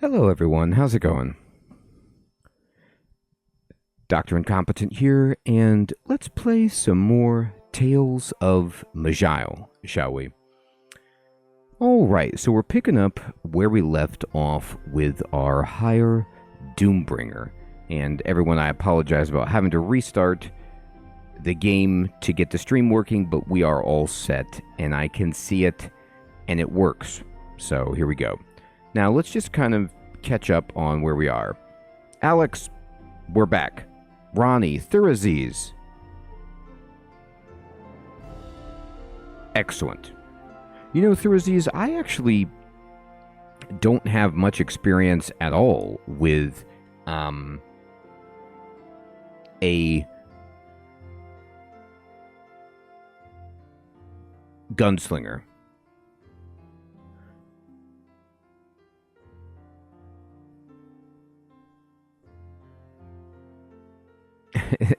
Hello everyone, how's it going? Dr. Incompetent here, and let's play some more Tales of Maj'Eyal, shall we? Alright, so we're picking up where we left off with our higher Doombringer. And everyone, I apologize about having to restart the game to get the stream working, but we are all set, and I can see it, and it works. So here we go. Now let's just kind of catch up on where we are. Alex, we're back. Ronnie, Thuraziz. Excellent. You know, Thuraziz, I actually don't have much experience at all with a gunslinger.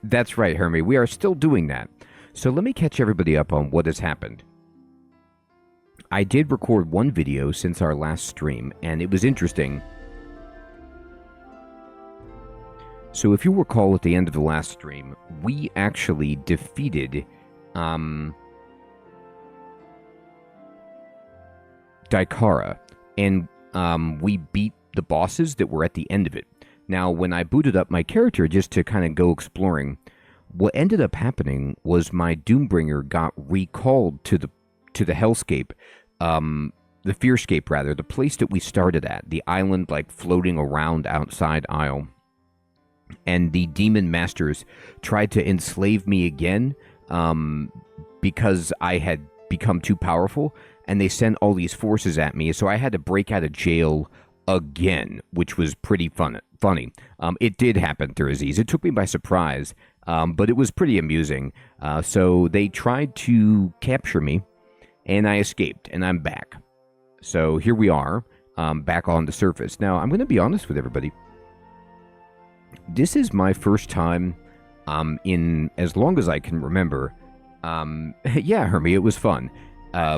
That's right, Hermie. We are still doing that. So let me catch everybody up on what has happened. I did record one video since our last stream, and it was interesting. So if you recall at the end of the last stream, we actually defeated Daikara, and we beat the bosses that were at the end of it. Now, when I booted up my character just to kind of go exploring, what ended up happening was my Doombringer got recalled to the Hellscape, the Fearscape rather, the place that we started at, the island like floating around outside Isle. And the demon masters tried to enslave me again because I had become too powerful, and they sent all these forces at me, so I had to break out of jail again, which was pretty funny. It did happen, Thuraziz. It took me by surprise, but it was pretty amusing. So they tried to capture me, and I escaped, and I'm back. So here we are, back on the surface. Now, I'm going to be honest with everybody. This is my first time in as long as I can remember. Yeah, Hermie, it was fun.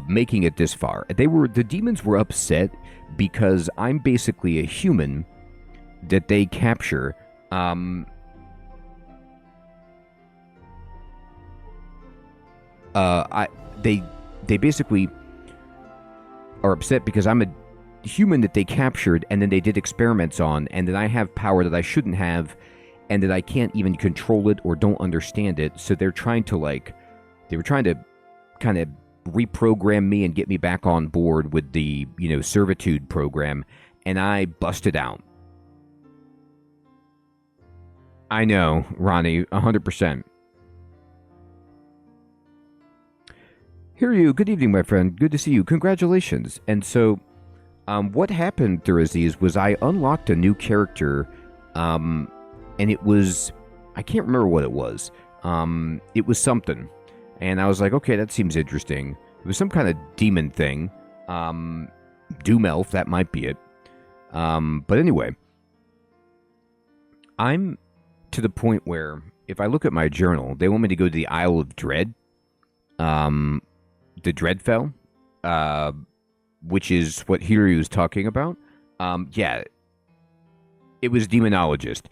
Making it this far. The demons were upset because I'm basically a human that they capture. They basically are upset because I'm a human that they captured, and then they did experiments on, and that I have power that I shouldn't have, and that I can't even control it or don't understand it. So they're trying to they were trying to kind of reprogram me and get me back on board with the, servitude program, and I busted out. I know, Ronnie, 100%. Here you, good evening, my friend. Good to see you. Congratulations. And so, what happened, Thuraziz, was I unlocked a new character, and it was, I can't remember what it was. It was something. And I was like, okay, that seems interesting. It was some kind of demon thing. Doom Elf, that might be it. But anyway, I'm to the point where if I look at my journal, they want me to go to the Isle of Dread, the Dreadfell, which is what Hiryu was talking about. Yeah, it was Demonologist.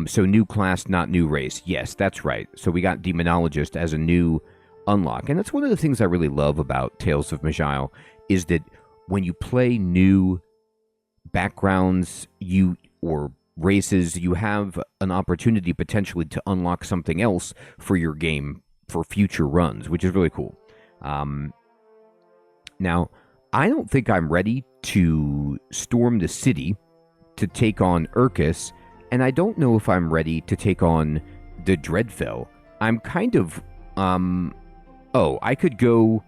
So new class, not new race. Yes, that's right. So we got Demonologist as a new unlock. And that's one of the things I really love about Tales of Maj'Eyal, is that when you play new backgrounds or races, you have an opportunity potentially to unlock something else for your game for future runs, which is really cool. Now, I don't think I'm ready to storm the city to take on Urkus, and I don't know if I'm ready to take on the Dreadfell. I'm kind of, I could go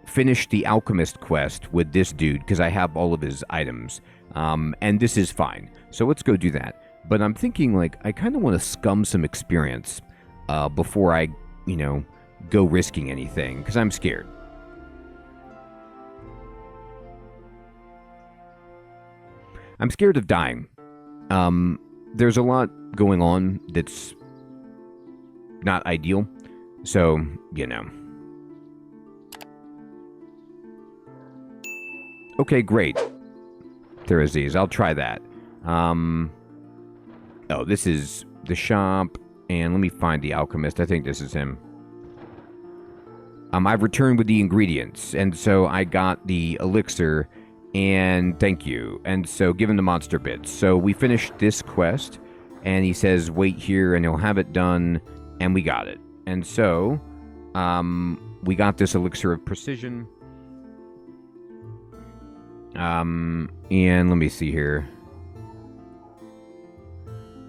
finish the Alchemist quest with this dude, because I have all of his items, and this is fine. So let's go do that. But I'm thinking, I kind of want to scum some experience before I, go risking anything, because I'm scared. I'm scared of dying. There's a lot going on that's not ideal. So, Okay, great. Thursdays. I'll try that. Oh, this is the shop, and let me find the alchemist. I think this is him. I've returned with the ingredients, and so I got the elixir, and thank you. And so give him the monster bits. So we finished this quest, and he says, wait here, and he'll have it done, and we got it. And so, we got this elixir of precision. And let me see here.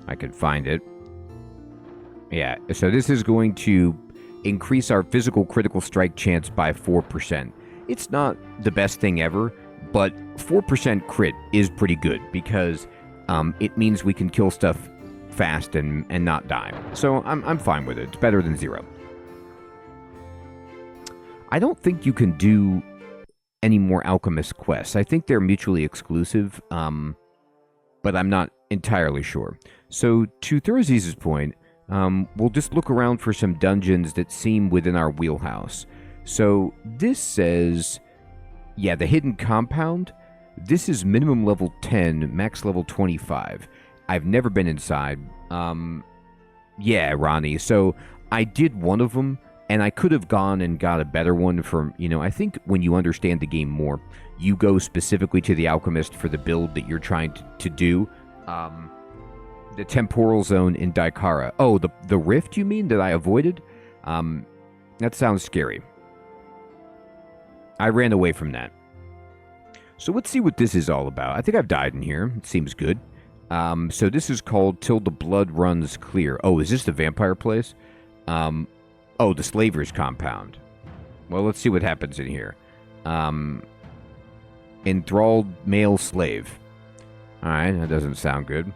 I could find it. Yeah, so this is going to increase our physical critical strike chance by 4%. It's not the best thing ever, but 4% crit is pretty good because it means we can kill stuff fast and not die. So I'm fine with it. It's better than 0. I don't think you can do any more alchemist quests. I think they're mutually exclusive, but I'm not entirely sure. So to Thursday's point, we'll just look around for some dungeons that seem within our wheelhouse. So this says, yeah, the hidden compound. This is minimum level 10, max level 25. I've never been inside. Yeah, Ronnie. So I did one of them, and I could have gone and got a better one from, I think when you understand the game more, you go specifically to the alchemist for the build that you're trying to do. The temporal zone in Daikara. Oh, the rift, you mean, that I avoided? That sounds scary. I ran away from that. So let's see what this is all about. I think I've died in here. It seems good. So this is called Till the Blood Runs Clear. Oh, is this the vampire place? Oh, the Slaver's Compound. Well, let's see what happens in here. Enthralled male slave. Alright, that doesn't sound good.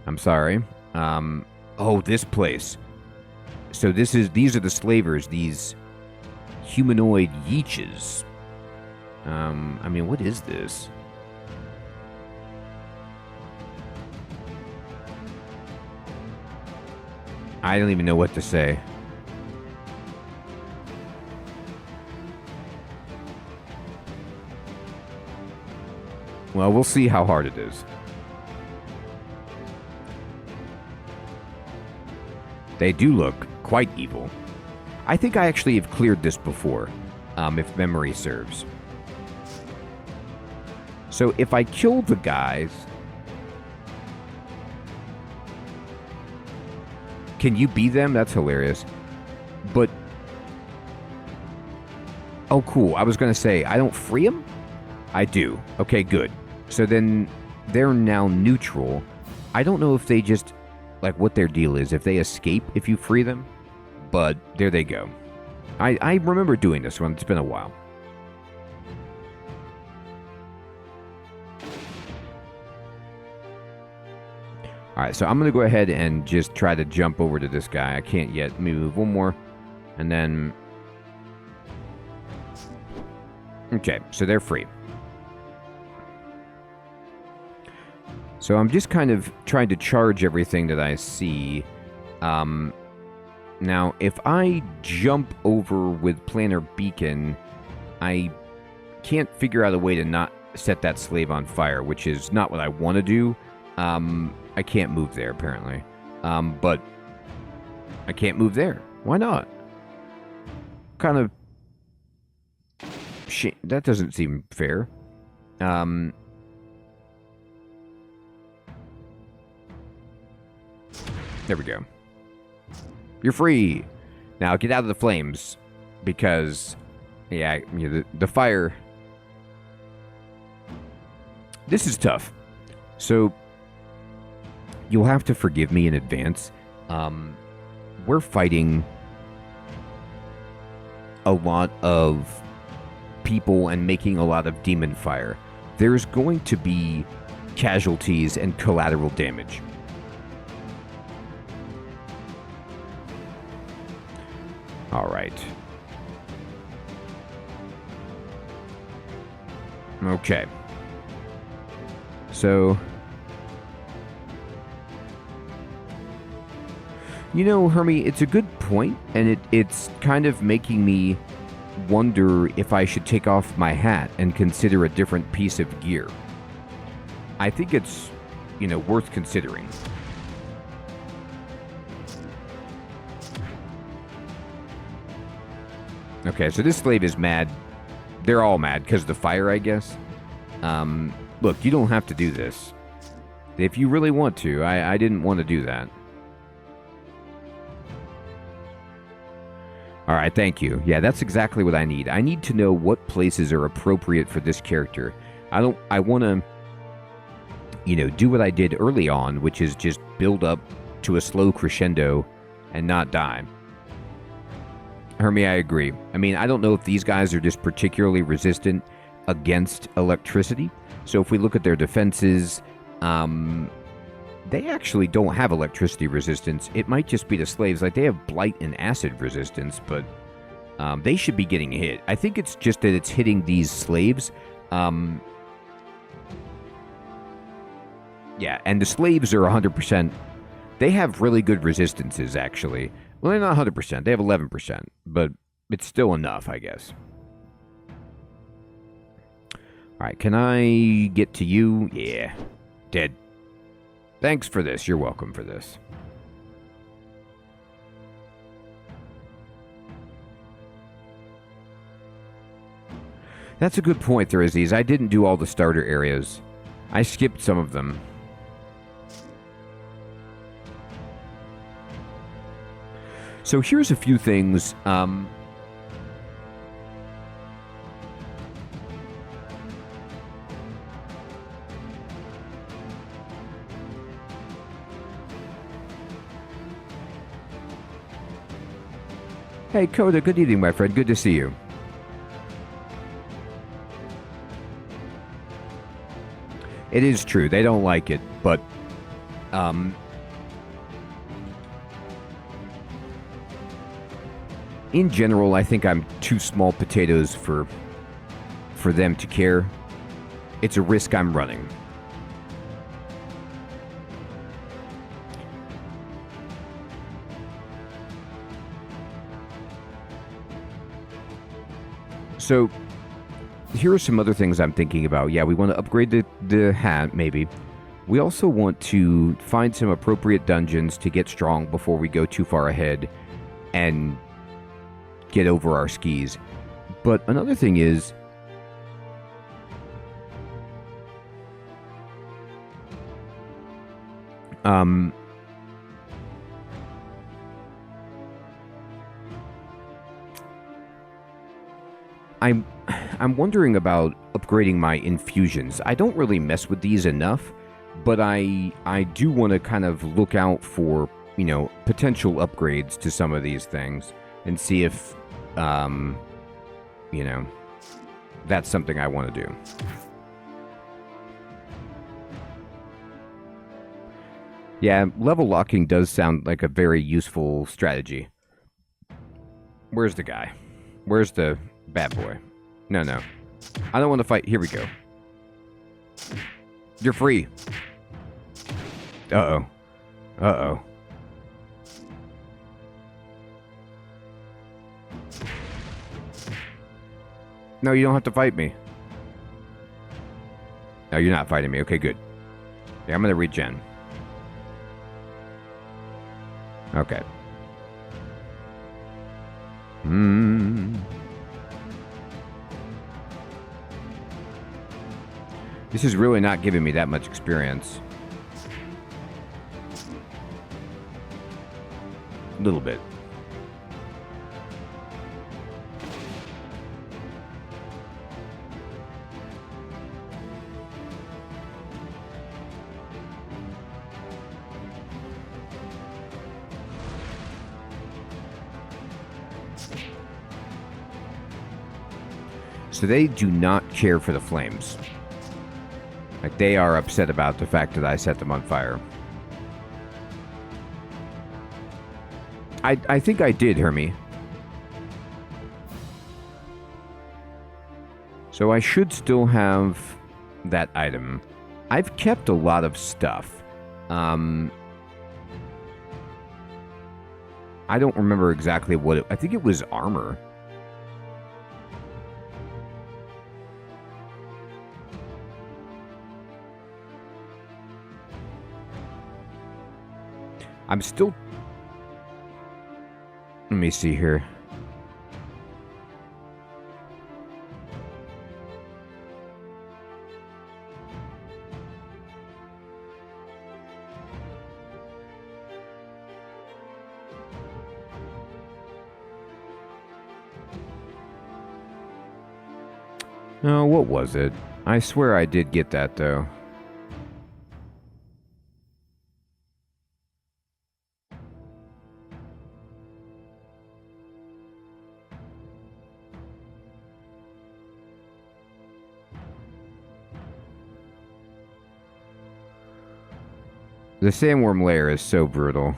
I'm sorry. Oh, this place. So these are the slavers, these humanoid yeeches. I mean, what is this? I don't even know what to say. Well, we'll see how hard it is. They do look quite evil. I think I actually have cleared this before, if memory serves. So if I kill the guys... Can you be them? That's hilarious. But... Oh, cool. I was going to say, I don't free them? I do. Okay, good. So then they're now neutral. I don't know if they just... Like, what their deal is. If they escape if you free them. But there they go. I remember doing this one. It's been a while. Alright, so I'm going to go ahead and just try to jump over to this guy. I can't yet. Let me move one more. And then... Okay, so they're free. So I'm just kind of trying to charge everything that I see. Now, if I jump over with Planar Beacon, I can't figure out a way to not set that slave on fire, which is not what I want to do. I can't move there, apparently. But I can't move there. Why not? Kind of... That doesn't seem fair. There we go. You're free. Now get out of the flames. Because, yeah, the fire... This is tough. So... You'll have to forgive me in advance. We're fighting a lot of people and making a lot of demon fire. There's going to be casualties and collateral damage. All right. Okay. So... You know, Hermie, it's a good point, and it's kind of making me wonder if I should take off my hat and consider a different piece of gear. I think it's, worth considering. Okay, so this slave is mad. They're all mad because of the fire, I guess. Look, you don't have to do this. If you really want to, I didn't want to do that. Alright, thank you. Yeah, that's exactly what I need. I need to know what places are appropriate for this character. I want to, do what I did early on, which is just build up to a slow crescendo and not die. Hermie, I agree. I mean, I don't know if these guys are just particularly resistant against electricity. So if we look at their defenses, they actually don't have electricity resistance. It might just be the slaves. Like, they have blight and acid resistance, but they should be getting hit. I think it's just that it's hitting these slaves. Yeah, and the slaves are 100%. They have really good resistances, actually. Well, they're not 100%. They have 11%, but it's still enough, I guess. All right, can I get to you? Yeah, dead. Thanks for this. You're welcome for this. That's a good point, Thursdays. I didn't do all the starter areas. I skipped some of them. So here's a few things. Hey, Coda, good evening, my friend. Good to see you. It is true. They don't like it, but... in general, I think I'm too small potatoes for them to care. It's a risk I'm running. So, here are some other things I'm thinking about. Yeah, we want to upgrade the hat, maybe. We also want to find some appropriate dungeons to get strong before we go too far ahead and get over our skis. But another thing is, I'm wondering about upgrading my infusions. I don't really mess with these enough, but I do want to kind of look out for, potential upgrades to some of these things and see if, that's something I want to do. Yeah, level locking does sound like a very useful strategy. Where's the guy? Where's the bad boy? No. I don't want to fight. Here we go. You're free. Uh-oh. Uh-oh. No, you don't have to fight me. No, you're not fighting me. Okay, good. Yeah, I'm going to regen. Okay. This is really not giving me that much experience. A little bit. So they do not care for the flames. Like, they are upset about the fact that I set them on fire. I think I did, Hermie. So I should still have that item. I've kept a lot of stuff. I don't remember exactly what it... I think it was armor. I'm still... Let me see here. No, what was it? I swear I did get that, though. The sandworm lair is so brutal.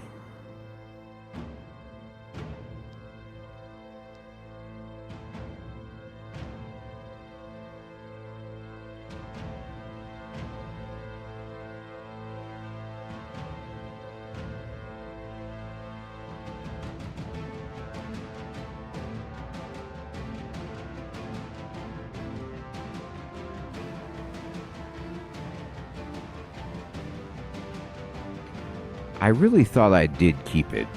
I really thought I did keep it.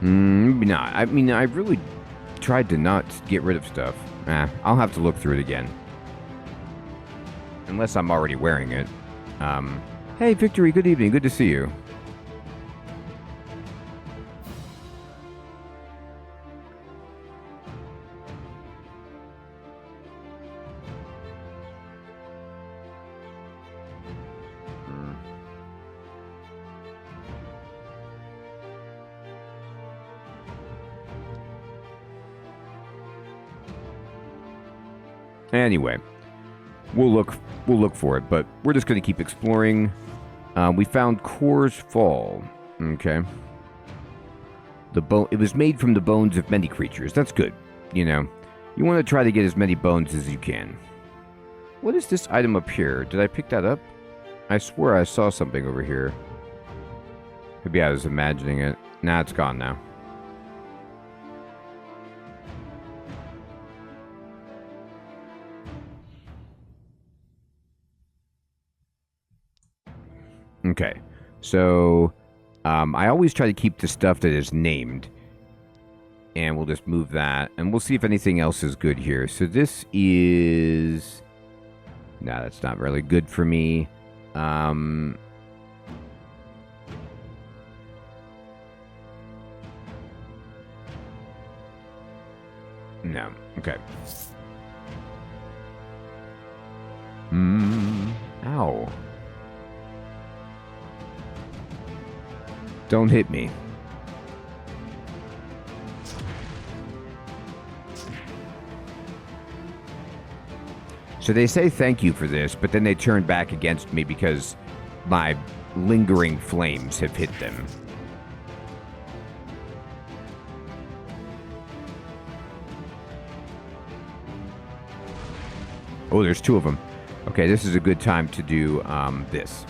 No, I mean, I really tried to not get rid of stuff. I'll have to look through it again. Unless I'm already wearing it. Hey, Victory, good evening. Good to see you. Anyway, we'll look for it, but we're just going to keep exploring. We found Core's Fall. Okay. It was made from the bones of many creatures. That's good. You know, you want to try to get as many bones as you can. What is this item up here? Did I pick that up? I swear I saw something over here. Maybe I was imagining it. Nah, it's gone now. Okay, so I always try to keep the stuff that is named, and we'll just move that, and we'll see if anything else is good here. So this is... Nah, that's not really good for me. No, okay. Ow. Don't hit me. So they say thank you for this, but then they turn back against me because my lingering flames have hit them. Oh, there's two of them. Okay, this is a good time to do this.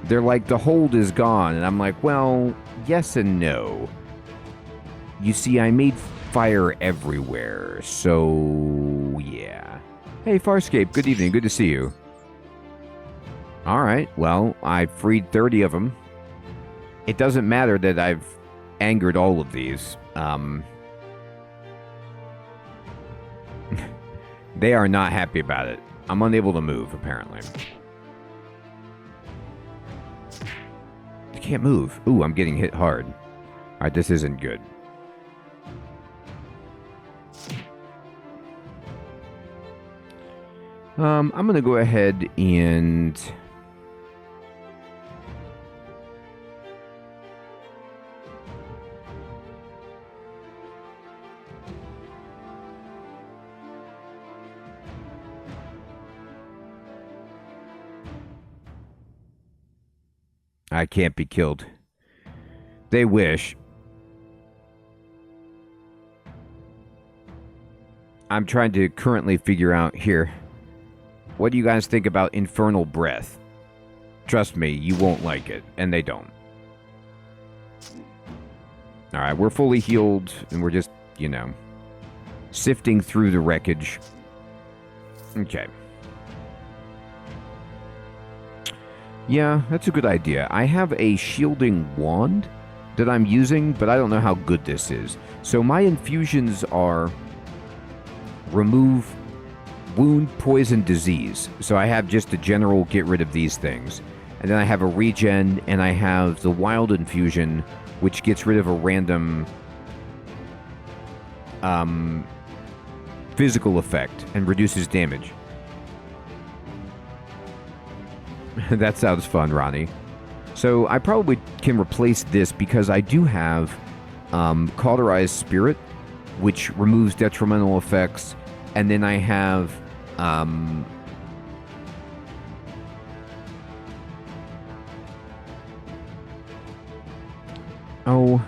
They're like, the hold is gone. And I'm like, well, yes and no. You see, I made fire everywhere. So, yeah. Hey, Farscape, good evening. Good to see you. All right. Well, I freed 30 of them. It doesn't matter that I've angered all of these. They are not happy about it. I'm unable to move, apparently. Can't move. Ooh, I'm getting hit hard. Alright, this isn't good. I'm gonna go ahead and... I can't be killed. They wish. I'm trying to currently figure out here. What do you guys think about Infernal Breath? Trust me, you won't like it, and they don't. Alright, we're fully healed, and we're just, you know, sifting through the wreckage. Okay. Yeah, that's a good idea. I have a shielding wand that I'm using, but I don't know how good this is. So my infusions are remove wound, poison, disease. So I have just a general get rid of these things. And then I have a regen, and I have the wild infusion, which gets rid of a random physical effect and reduces damage. That sounds fun, Ronnie. So I probably can replace this because I do have Cauterized Spirit, which removes detrimental effects, and then I have oh,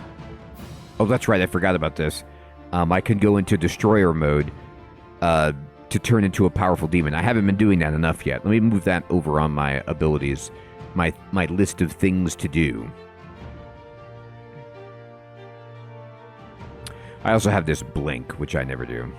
that's right, I forgot about this. I can go into Destroyer mode to turn into a powerful demon. I haven't been doing that enough yet. Let me move that over on my abilities, my list of things to do. I also have this blink, which I never do.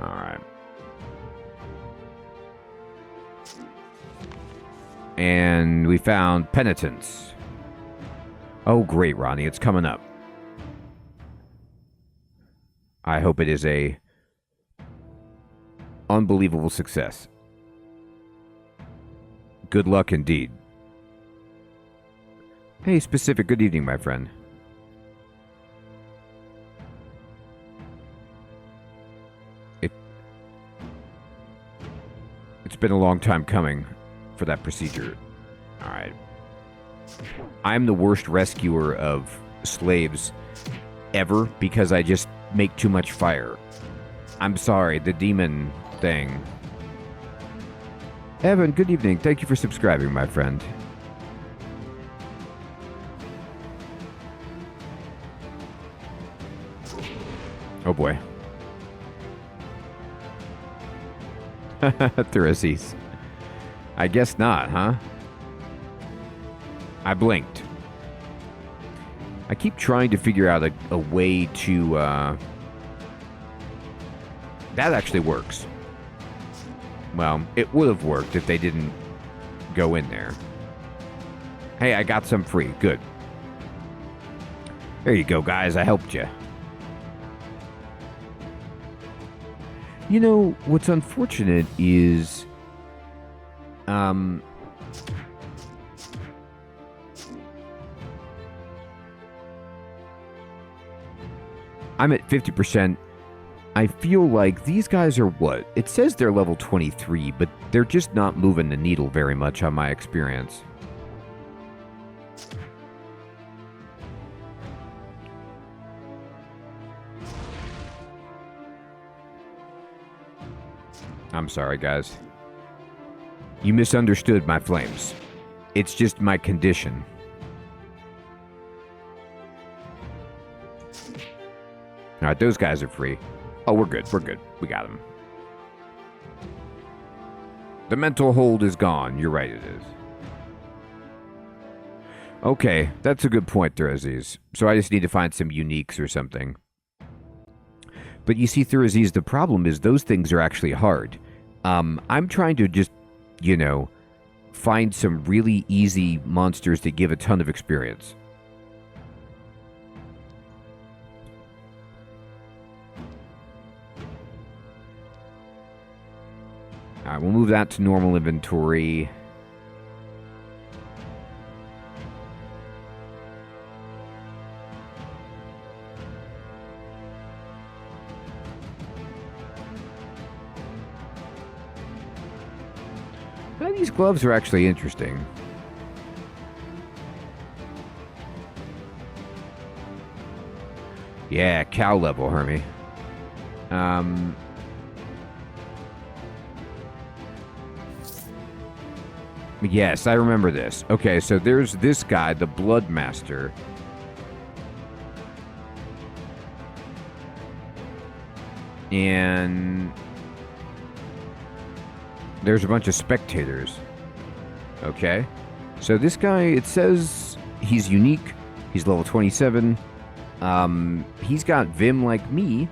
All right. And we found Penitence. Oh, great, Ronnie. It's coming up. I hope it is a unbelievable success. Good luck indeed. Hey, Specific, good evening, my friend. It's been a long time coming for that procedure. Alright. I'm the worst rescuer of slaves ever because I just make too much fire. I'm sorry, the demon thing. Evan, good evening. Thank you for subscribing, my friend. Oh boy. Theraces. I guess not, huh? I blinked. I keep trying to figure out a way to, that actually works. Well, it would have worked if they didn't go in there. Hey, I got some free. Good. There you go, guys. I helped you. You know, what's unfortunate is, I'm at 50%. I feel like these guys are what? It says they're level 23, but they're just not moving the needle very much on my experience. I'm sorry, guys. You misunderstood my flames. It's just my condition. Alright, those guys are free. Oh, we're good. We're good. We got them. The mental hold is gone. You're right, it is. Okay, that's a good point, Theraziz. So I just need to find some uniques or something. But you see, Theraziz, the problem is those things are actually hard. I'm trying to just, you know, find some really easy monsters that give a ton of experience. Alright, we'll move that to normal inventory. These gloves are actually interesting. Yeah, cow level, Hermie. Yes, I remember this. Okay, so there's this guy, the Blood Master. And there's a bunch of spectators. Okay. So this guy, it says he's unique. He's level 27. He's got Vim like me.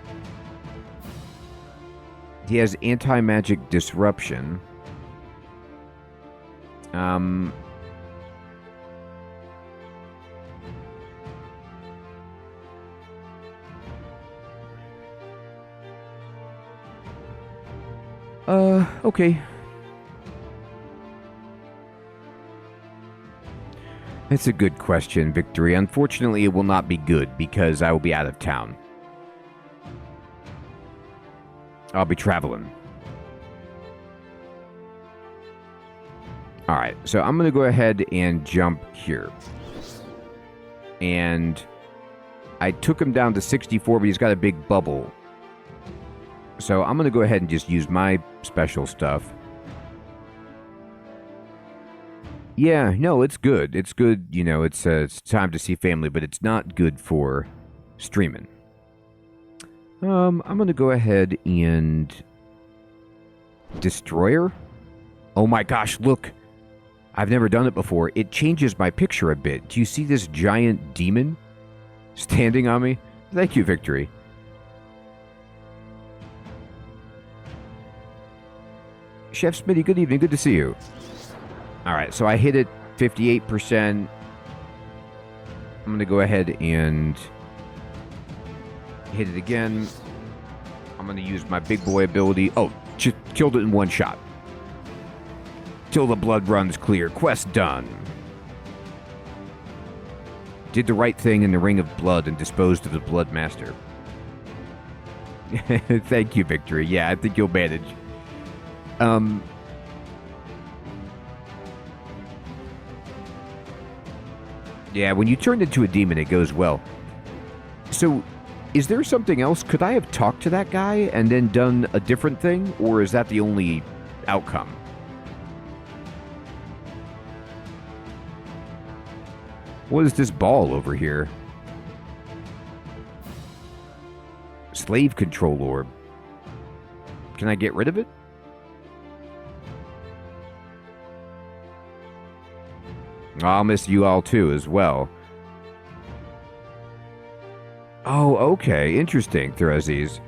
He has anti-magic disruption. Okay. That's a good question, Victory. Unfortunately, it will not be good because I will be out of town. I'll be traveling. Alright, so I'm going to go ahead and jump here. And I took him down to 64, but he's got a big bubble. So I'm going to go ahead and just use my special stuff. Yeah, no, it's good. It's good, you know, it's time to see family, but it's not good for streaming. I'm going to go ahead and... Destroyer? Oh my gosh, look. I've never done it before. It changes my picture a bit. Do you see this giant demon standing on me? Thank you, Victory. Chef Smitty, good evening. Good to see you. Alright, so I hit it 58%. I'm going to go ahead and hit it again. I'm going to use my big boy ability. Oh, just killed it in one shot. Till the blood runs clear. Quest done. Did the right thing in the Ring of Blood and disposed of the Blood Master. Thank you, Victory. Yeah, I think you'll manage. Yeah, when you turn into a demon, it goes well. So, is there something else? Could I have talked to that guy and then done a different thing? Or is that the only outcome? What is this ball over here? Slave control orb. Can I get rid of it? I'll miss you all too as well. Oh, okay. Interesting, Therezes.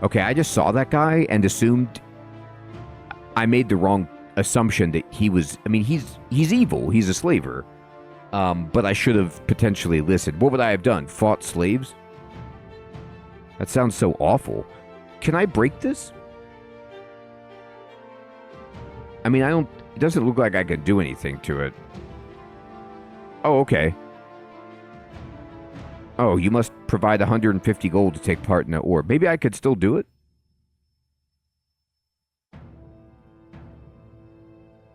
Okay, I just saw that guy and assumed... I made the wrong assumption that he was... I mean, he's evil. He's a slaver. But I should have potentially listened. What would I have done? Fought slaves? That sounds so awful. Can I break this? I mean, it doesn't look like I could do anything to it. Oh, okay. Oh, you must provide 150 gold to take part in the orb. Maybe I could still do it?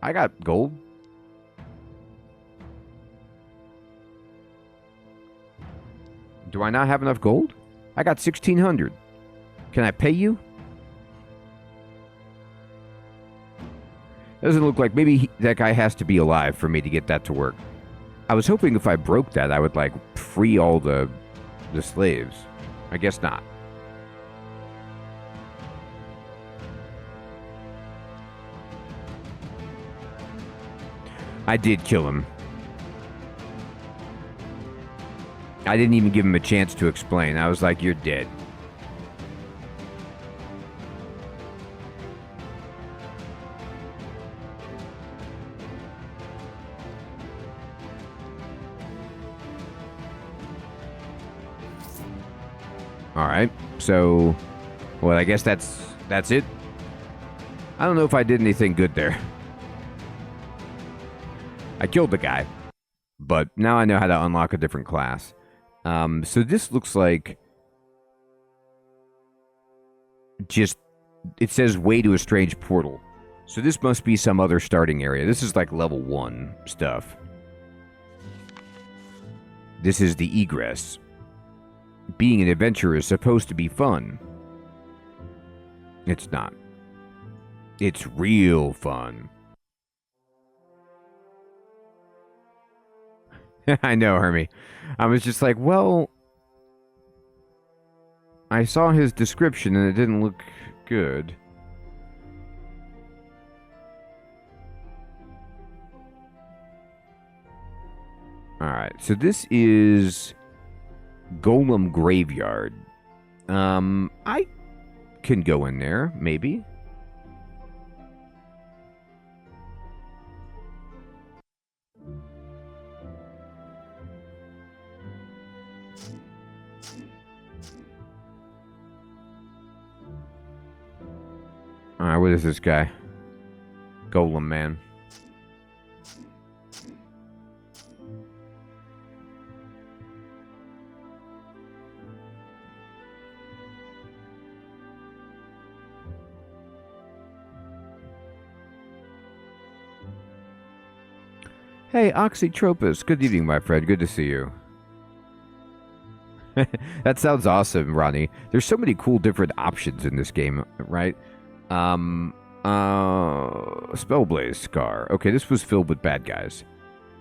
I got gold. Do I not have enough gold? I got 1,600. Can I pay you? Doesn't look like maybe that guy has to be alive for me to get that to work. I was hoping if I broke that, I would, like, free all the slaves. I guess not. I did kill him. I didn't even give him a chance to explain. I was like, you're dead. Alright, so... Well, I guess that's it. I don't know if I did anything good there. I killed the guy. But now I know how to unlock a different class. So this looks like... Just... It says way to a strange portal. So this must be some other starting area. This is like level 1 stuff. This is the egress. Being an adventurer is supposed to be fun. It's not. It's real fun. I know, Hermie. I was just like, well, I saw his description and it didn't look good. Alright, so this is Golem Graveyard. I can go in there, maybe. Alright, what is this guy? Golem man. Hey, Oxytropus. Good evening, my friend. Good to see you. That sounds awesome, Ronnie. There's so many cool different options in this game, right? Spellblaze Scar. Okay, this was filled with bad guys.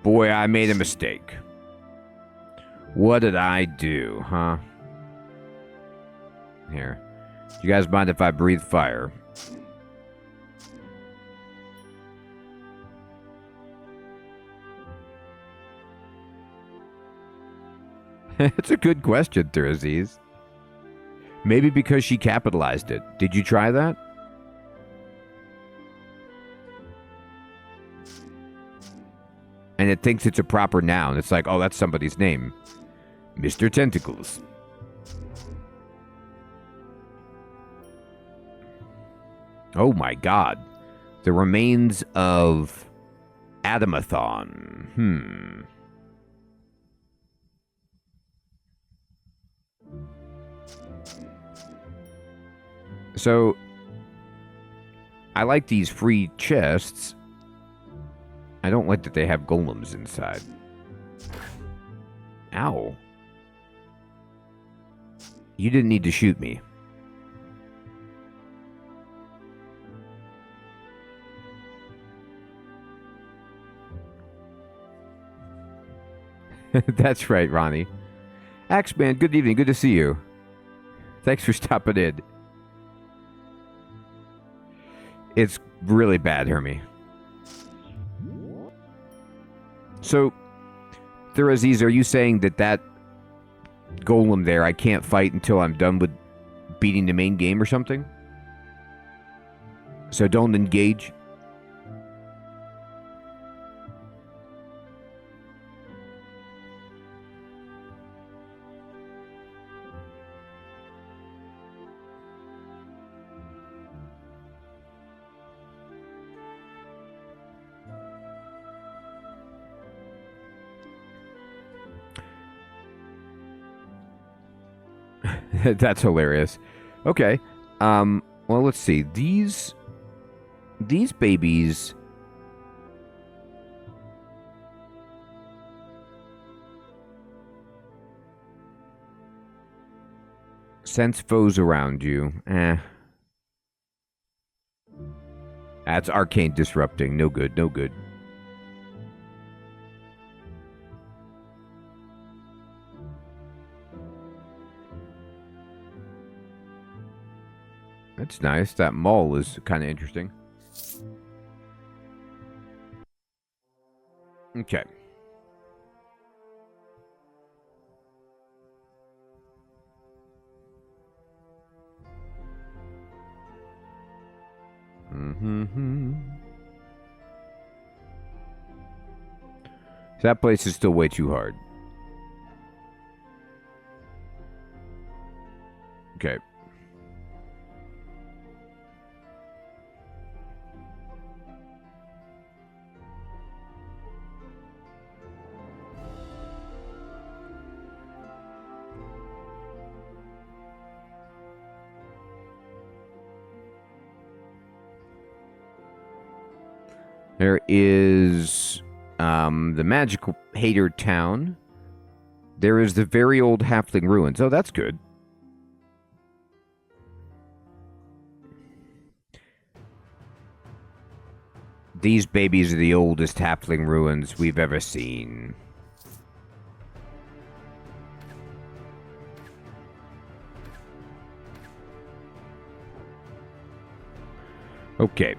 Boy, I made a mistake. What did I do, huh? Here. You guys mind if I breathe fire? It's a good question, Theraziz. Maybe because she capitalized it. Did you try that? And it thinks it's a proper noun. It's like, oh, that's somebody's name. Mr. Tentacles. Oh my god. The remains of Adamathon. So, I like these free chests. I don't like that they have golems inside. Ow. You didn't need to shoot me. That's right, Ronnie. Axeman, good evening. Good to see you. Thanks for stopping in. It's really bad, Hermie. So, Theraziz, are you saying that golem there I can't fight until I'm done with beating the main game or something? So don't engage? That's hilarious. Okay. Well, let's see. These babies sense foes around you. That's arcane disrupting. No good, no good. That's nice. That mall is kind of interesting. Okay. That place is still way too hard. Okay. There is the magical hater town, There is the very old halfling ruins. Oh, that's good. These babies are the oldest halfling ruins we've ever seen. Okay.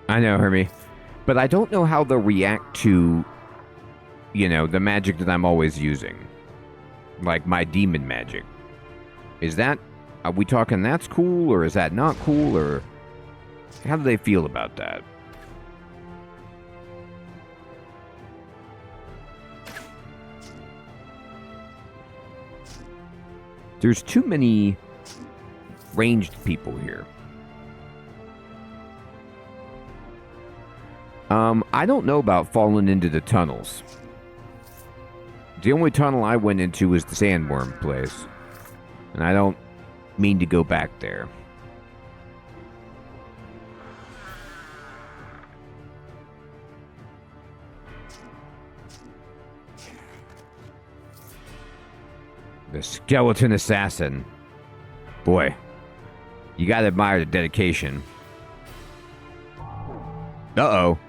I know, Hermie. But I don't know how they'll react to, you know, the magic that I'm always using. Like my demon magic. Is that... Are we talking that's cool, or is that not cool, or... How do they feel about that? There's too many ranged people here. I don't know about falling into the tunnels. The only tunnel I went into was the sandworm place. And I don't mean to go back there. The skeleton assassin. Boy, you gotta admire the dedication. Uh-oh.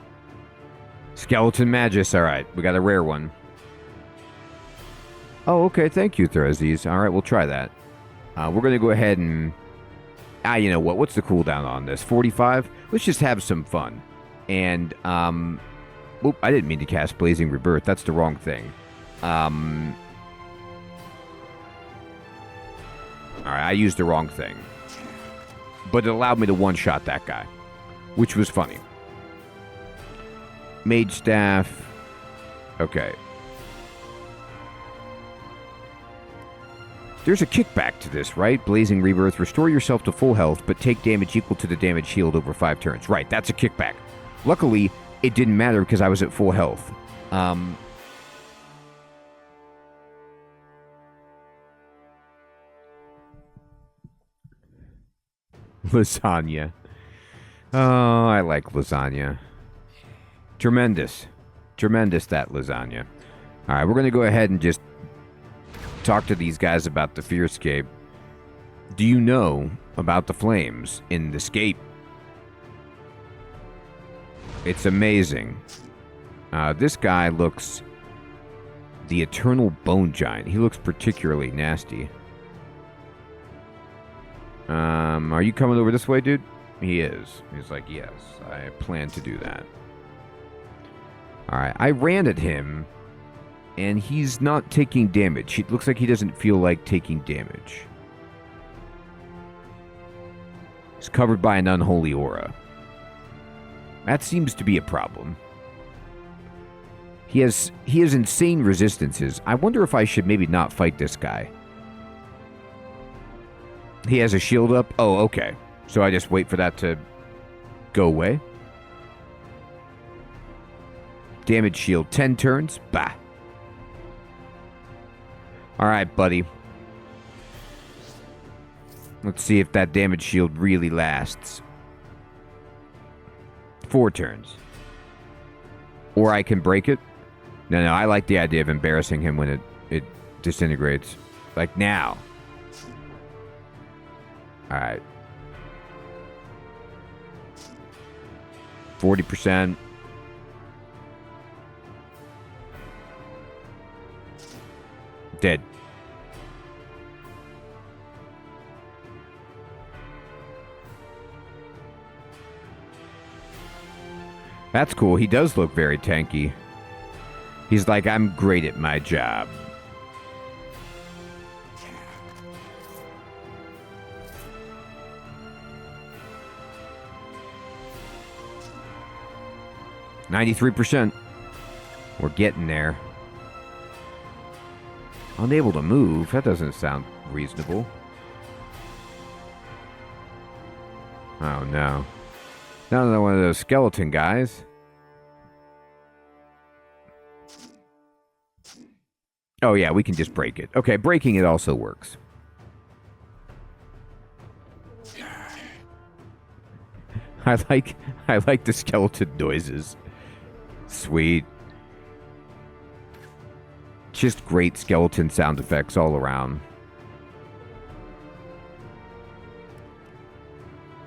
Skeleton Magus. Alright, we got a rare one. Oh, okay. Thank you, Theresies. Alright, we'll try that. We're going to go ahead and... you know what? What's the cooldown on this? 45? Let's just have some fun. And, Oop, I didn't mean to cast Blazing Rebirth. That's the wrong thing. Alright, I used the wrong thing. But it allowed me to one-shot that guy. Which was funny. Mage Staff. Okay. There's a kickback to this, right? Blazing Rebirth. Restore yourself to full health, but take damage equal to the damage healed over 5 turns. Right, that's a kickback. Luckily, it didn't matter because I was at full health. Lasagna. Oh, I like lasagna. Tremendous. Tremendous, that lasagna. Alright, we're going to go ahead and just talk to these guys about the Fearscape. Do you know about the flames in the scape? It's amazing. This guy looks... The Eternal Bone Giant. He looks particularly nasty. Are you coming over this way, dude? He is. He's like, yes, I plan to do that. Alright, I ran at him, and he's not taking damage. It looks like he doesn't feel like taking damage. He's covered by an unholy aura. That seems to be a problem. He has insane resistances. I wonder if I should maybe not fight this guy. He has a shield up? Oh, okay. So I just wait for that to go away. Damage shield, 10 turns? Bah. Alright, buddy. Let's see if that damage shield really lasts. 4 turns. Or I can break it. No, I like the idea of embarrassing him when it disintegrates. Like now. Alright. 40%. Dead. That's cool. He does look very tanky. He's like, I'm great at my job. %. We're getting there. Unable to move? That doesn't sound reasonable. Oh, no. Not another one of those skeleton guys. Oh, yeah, we can just break it. Okay, breaking it also works. I like the skeleton noises. Sweet. Just great skeleton sound effects all around.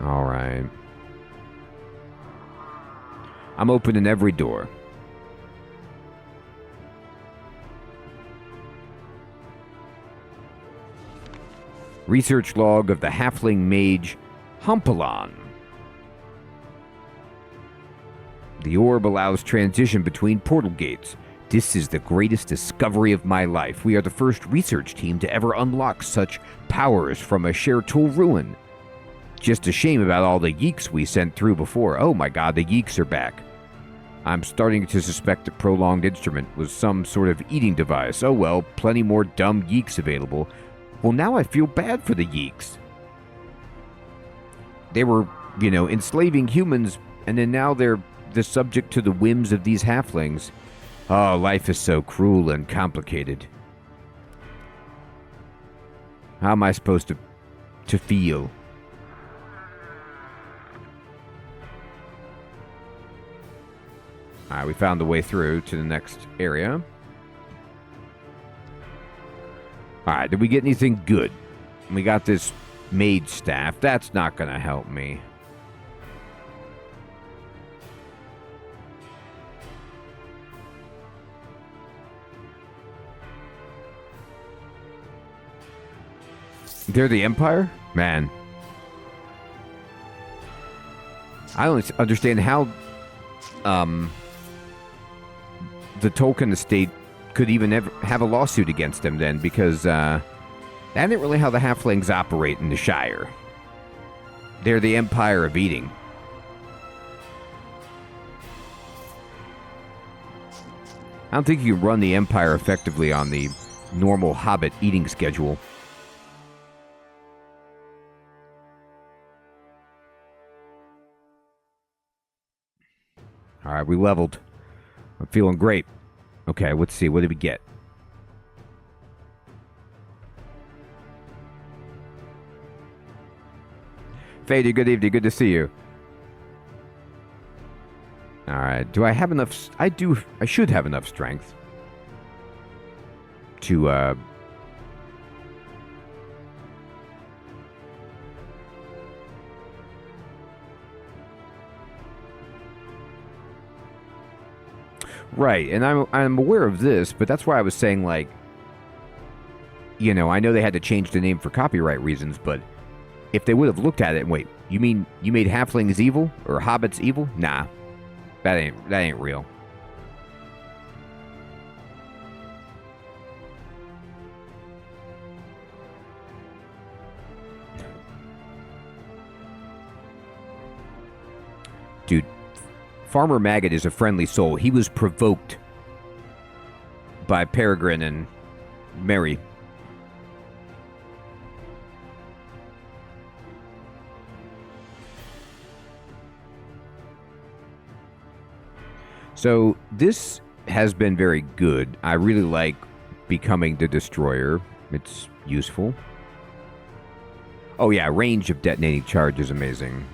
All right. I'm opening every door. Research log of the halfling mage Humpalon. The orb allows transition between portal gates. This is the greatest discovery of my life. We are the first research team to ever unlock such powers from a Shertul ruin. Just a shame about all the yeeks we sent through before. Oh my god, the yeeks are back. I'm starting to suspect the prolonged instrument was some sort of eating device. Oh well, plenty more dumb yeeks available. Well, now I feel bad for the yeeks. They were, enslaving humans, and then now they're the subject to the whims of these halflings. Oh, life is so cruel and complicated. How am I supposed to feel? Alright, we found the way through to the next area. Alright, did we get anything good? We got this mage staff. That's not going to help me. They're the Empire? Man. I don't understand how the Tolkien estate could even ever have a lawsuit against them then, because that isn't really how the halflings operate in the Shire. They're the Empire of Eating. I don't think you can run the Empire effectively on the normal Hobbit eating schedule. Alright, we leveled. I'm feeling great. Okay, let's see. What did we get? Fady, good evening. Good to see you. Alright, do I have enough... I should have enough strength to, Right, and I'm aware of this, but that's why I was saying, like, I know they had to change the name for copyright reasons, but if they would have looked at it and wait, you mean you made halflings evil or hobbits evil? Nah, that ain't real. Dude. Farmer Maggot is a friendly soul. He was provoked by Peregrine and Mary. So this has been very good. I really like becoming the destroyer. It's useful. Oh yeah, range of detonating charge is amazing.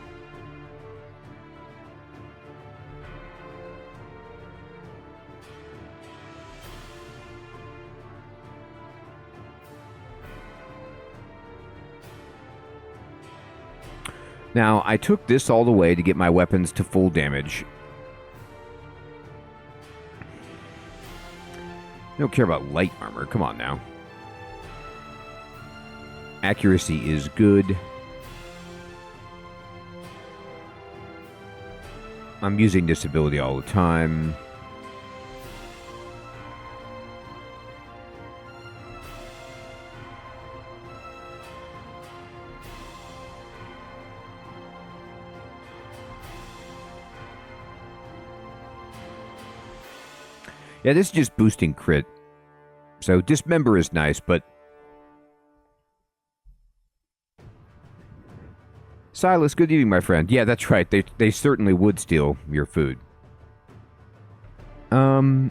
Now, I took this all the way to get my weapons to full damage. I don't care about light armor. Come on now. Accuracy is good. I'm using this ability all the time. Yeah, this is just boosting crit. So Dismember is nice, but... Silas, good evening, my friend. Yeah, that's right. They certainly would steal your food. I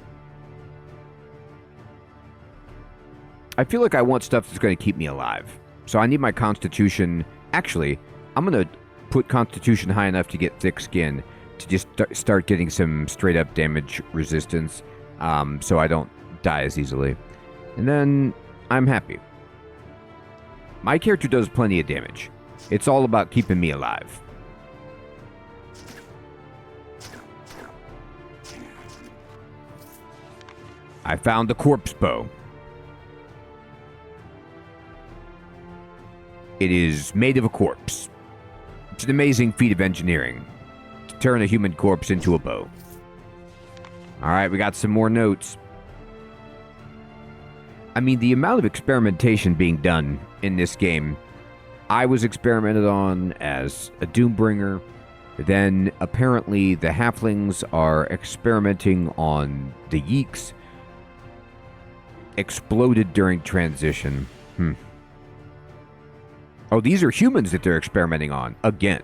feel like I want stuff that's going to keep me alive. So I need my constitution... Actually, I'm going to put Constitution high enough to get thick skin to just start getting some straight up damage resistance, so I don't die as easily. And then I'm happy. My character does plenty of damage. It's all about keeping me alive. I found the corpse bow. It is made of a corpse. It's an amazing feat of engineering to turn a human corpse into a bow. Alright, we got some more notes. I mean, the amount of experimentation being done in this game. I was experimented on as a Doombringer. Then, apparently, the halflings are experimenting on the Yeeks. Exploded during transition. Oh, these are humans that they're experimenting on. Again.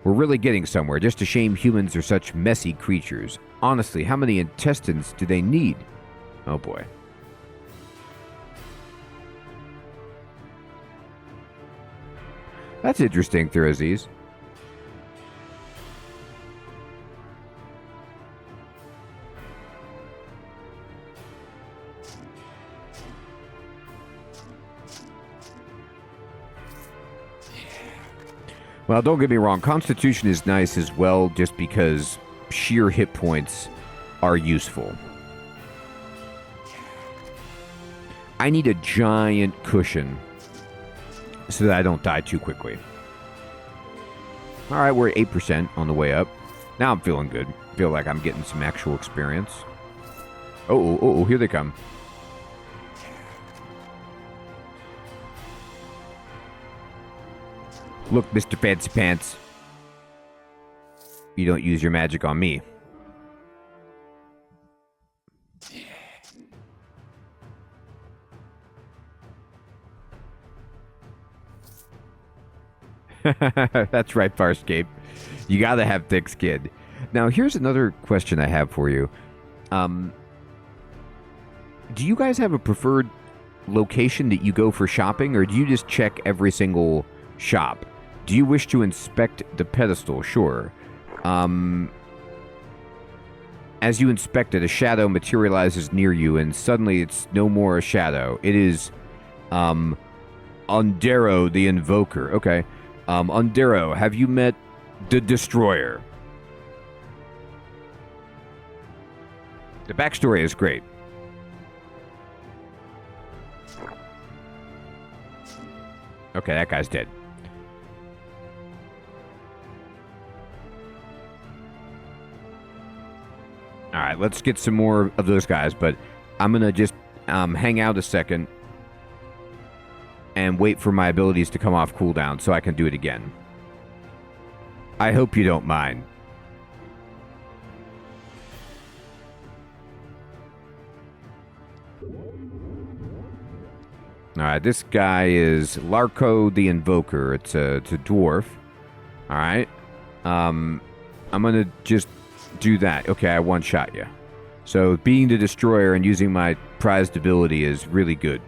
We're really getting somewhere. Just a shame humans are such messy creatures. Honestly, how many intestines do they need? Oh boy. That's interesting, Thurazes. Well, don't get me wrong. Constitution is nice as well, just because sheer hit points are useful. I need a giant cushion so that I don't die too quickly. Alright, we're at 8% on the way up. Now I'm feeling good. Feel like I'm getting some actual experience. Oh, here they come. Look, Mr. Fancy Pants. You don't use your magic on me. That's right, Farscape. You gotta have thick skin. Now, here's another question I have for you. Do you guys have a preferred location that you go for shopping, or do you just check every single shop? Do you wish to inspect the pedestal? Sure. As you inspect it, a shadow materializes near you, and suddenly it's no more a shadow. It is, Undero the Invoker. Okay. Undero, have you met the Destroyer? The backstory is great. Okay, that guy's dead. Alright, let's get some more of those guys, but I'm gonna just hang out a second and wait for my abilities to come off cooldown so I can do it again. I hope you don't mind. Alright, this guy is Larko the Invoker. It's a dwarf. Alright. I'm gonna just do that. Okay, I one-shot you. So being the Destroyer and using my prized ability is really good.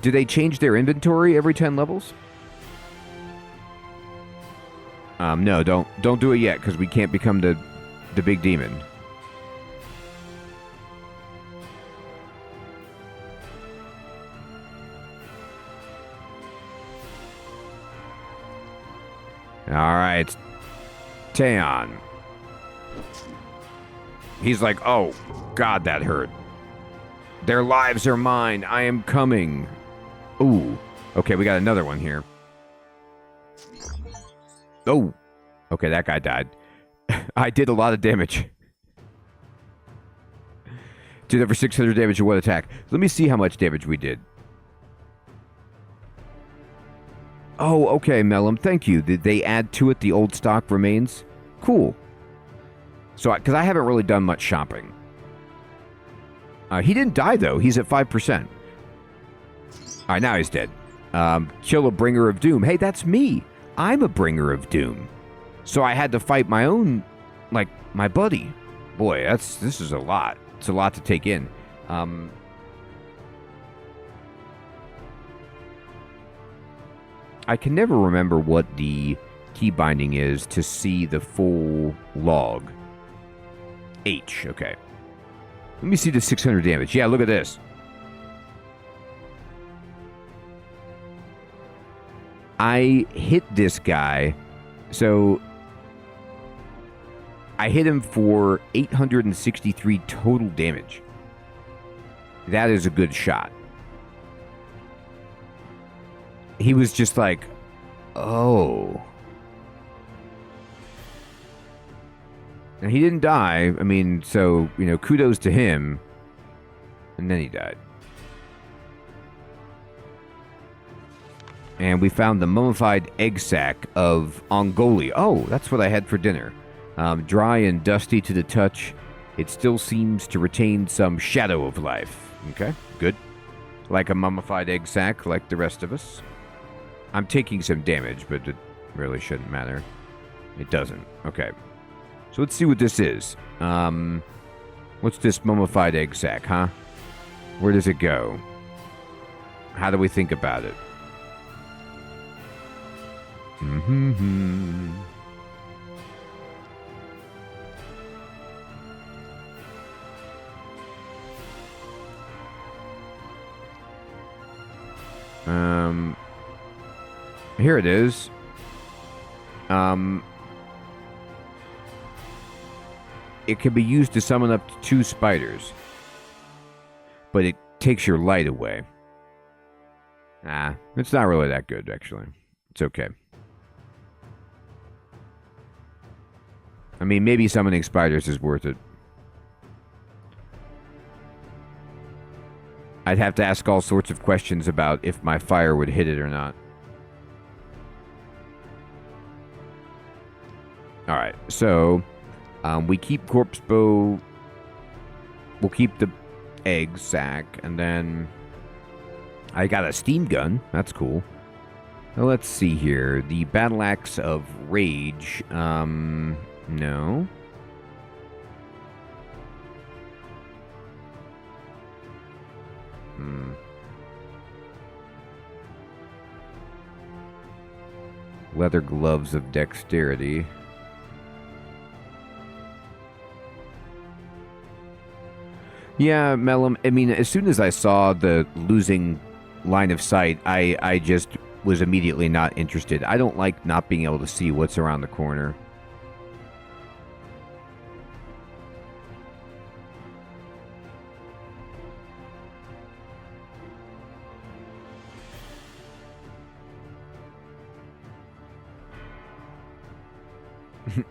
Do they change their inventory every 10 levels? No, don't do it yet, because we can't become the big demon. Alright. Teon. He's like, oh, God, that hurt. Their lives are mine. I am coming. Ooh. Okay, we got another one here. Oh. Okay, that guy died. I did a lot of damage. Did over 600 damage in one attack. Let me see how much damage we did. Oh, okay, Mellum. Thank you. Did they add to it the old stock remains? Cool. So, because I haven't really done much shopping. He didn't die, though. He's at 5%. All right, now he's dead. Kill a bringer of doom. Hey, that's me. I'm a bringer of doom. So I had to fight my own like my buddy. Boy, this is a lot. It's a lot to take in. I can never remember what the key binding is to see the full log. H, okay. Let me see the 600 damage. Yeah, look at this. I hit this guy, so I hit him for 863 total damage. That is a good shot. He was just like, oh. Now, he didn't die. I mean, so, you know, kudos to him. And then he died. And we found the mummified egg sac of Ongoli. Oh, that's what I had for dinner. Dry and dusty to the touch, it still seems to retain some shadow of life. Okay, good. Like a mummified egg sac, like the rest of us. I'm taking some damage, but it really shouldn't matter. It doesn't. Okay. So let's see what this is. What's this mummified egg sac, huh? Where does it go? How do we think about it? Here it is. It can be used to summon up to 2 spiders, but it takes your light away. It's not really that good, actually. It's okay. I mean, maybe summoning spiders is worth it. I'd have to ask all sorts of questions about if my fire would hit it or not. Alright, so we keep corpse bow. We'll keep the egg sac, and then I got a steam gun. That's cool. Now, let's see here. The battle axe of rage. No. Leather gloves of dexterity. Yeah, Mellum, I mean, as soon as I saw the losing line of sight, I just was immediately not interested. I don't like not being able to see what's around the corner.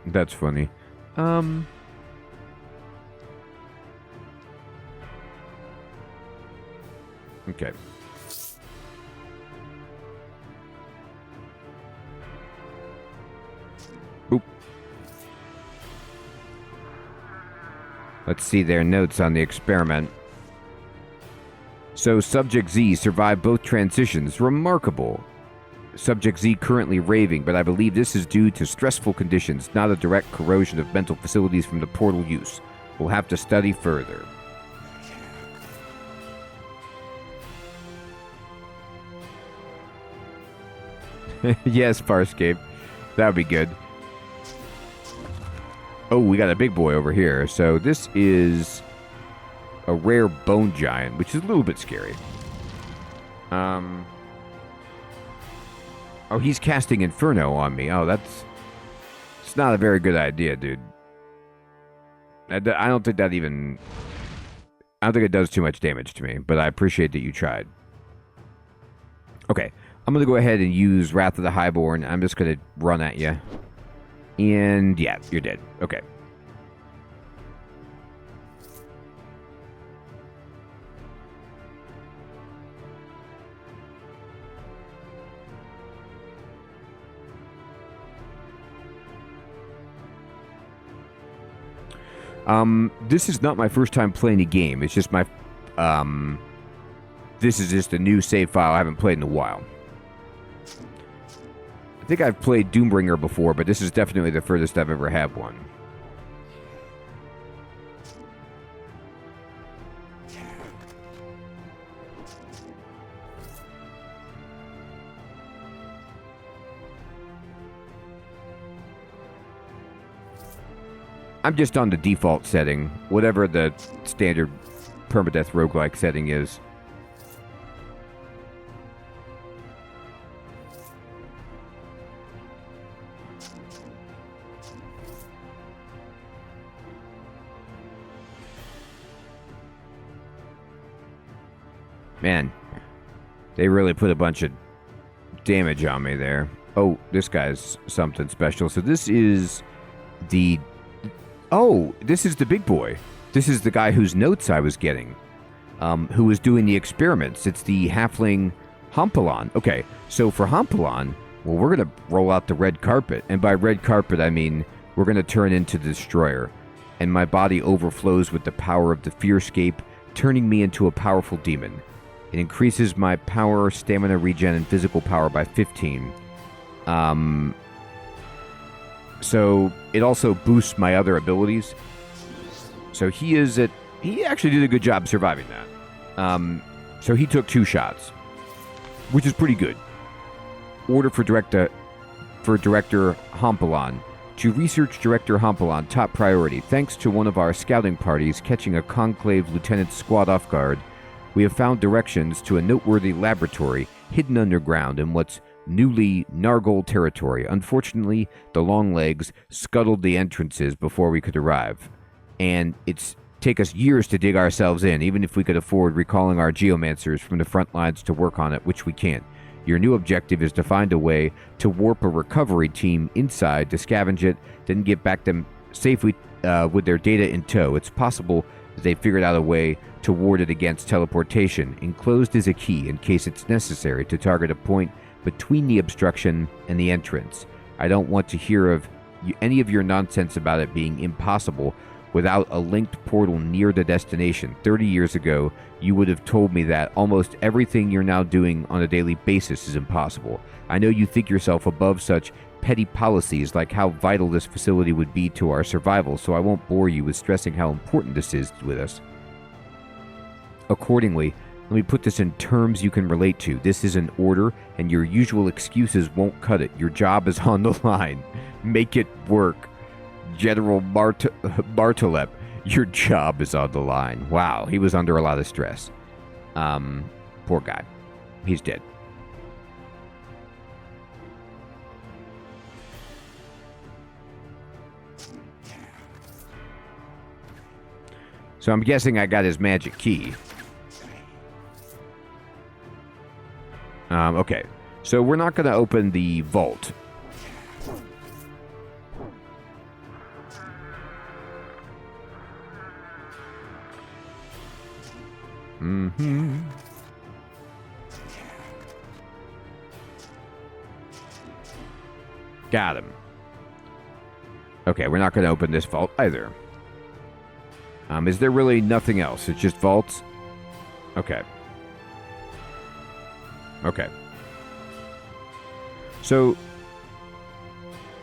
That's funny. Okay. Oop. Let's see their notes on the experiment. So, Subject Z survived both transitions. Remarkable. Subject Z currently raving, but I believe this is due to stressful conditions, not a direct corrosion of mental facilities from the portal use. We'll have to study further. Yes, Farscape. That would be good. Oh, we got a big boy over here. So this is a rare bone giant, which is a little bit scary. Oh, he's casting Inferno on me. Oh, it's not a very good idea, dude. I don't think that even... I don't think it does too much damage to me, but I appreciate that you tried. Okay, I'm going to go ahead and use Wrath of the Highborn. I'm just going to run at you. And yeah, you're dead. Okay. This is not my first time playing a game. It's just my, this is just a new save file I haven't played in a while. I think I've played Doombringer before, but this is definitely the furthest I've ever had one. I'm just on the default setting, whatever the standard permadeath roguelike setting is. Man, they really put a bunch of damage on me there. Oh, this guy's something special. So this is the... Oh, this is the big boy. This is the guy whose notes I was getting, who was doing the experiments. It's the halfling Hampelon. Okay, so for Hampelon, well, we're going to roll out the red carpet. And by red carpet, I mean we're going to turn into the Destroyer. And my body overflows with the power of the Fearscape, turning me into a powerful demon. It increases my power, stamina, regen, and physical power by 15. So it also boosts my other abilities. So he actually did a good job surviving that. So he took 2 shots, which is pretty good. Order for Director Hampelon. To research Director Hampelon, top priority. Thanks to one of our scouting parties catching a Conclave Lieutenant's squad off guard, we have found directions to a noteworthy laboratory hidden underground in what's newly Nargol territory. Unfortunately, the Longlegs scuttled the entrances before we could arrive, and it's take us years to dig ourselves in, even if we could afford recalling our geomancers from the front lines to work on it, which we can't. Your new objective is to find a way to warp a recovery team inside to scavenge it, then get back them safely with their data in tow. It's possible that they figured out a way to ward it against teleportation. Enclosed is a key in case it's necessary to target a point between the obstruction and the entrance. I don't want to hear of any of your nonsense about it being impossible without a linked portal near the destination. 30 years ago, you would have told me that almost everything you're now doing on a daily basis is impossible. I know you think yourself above such petty policies like how vital this facility would be to our survival, so I won't bore you with stressing how important this is with us. Accordingly, let me put this in terms you can relate to. This is an order, and your usual excuses won't cut it. Your job is on the line. Make it work. General Bartolep, your job is on the line. Wow, he was under a lot of stress. Poor guy. He's dead. So I'm guessing I got his magic key. Okay, so we're not going to open the vault. Got him. Okay, we're not going to open this vault either. Is there really nothing else? It's just vaults? Okay. Okay. So,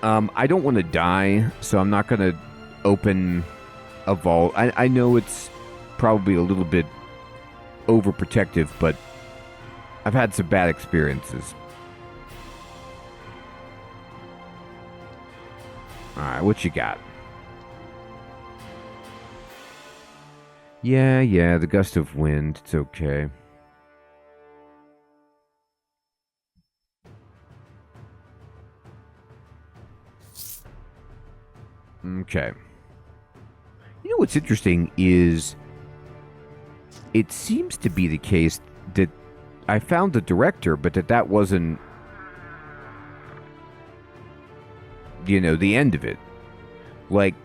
I don't want to die, so I'm not going to open a vault. I know it's probably a little bit overprotective, but I've had some bad experiences. Alright, what you got? Yeah, the gust of wind. It's okay. Okay. You know what's interesting is it seems to be the case that I found the director, but that wasn't, you know, the end of it. Like,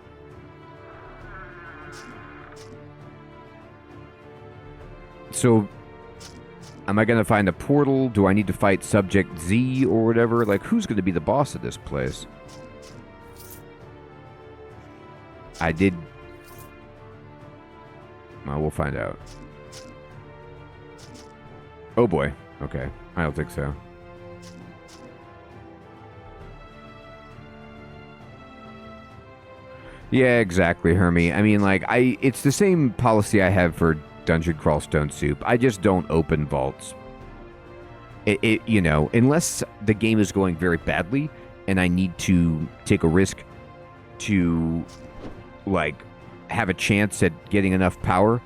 so am I going to find a portal? Do I need to fight Subject Z or whatever? Like, who's going to be the boss of this place? I did... Well, we'll find out. Oh boy. Okay. I don't think so. Yeah, exactly, Hermie. I mean, like, it's the same policy I have for Dungeon Crawl Stone Soup. I just don't open vaults. You know, unless the game is going very badly and I need to take a risk to like, have a chance at getting enough power.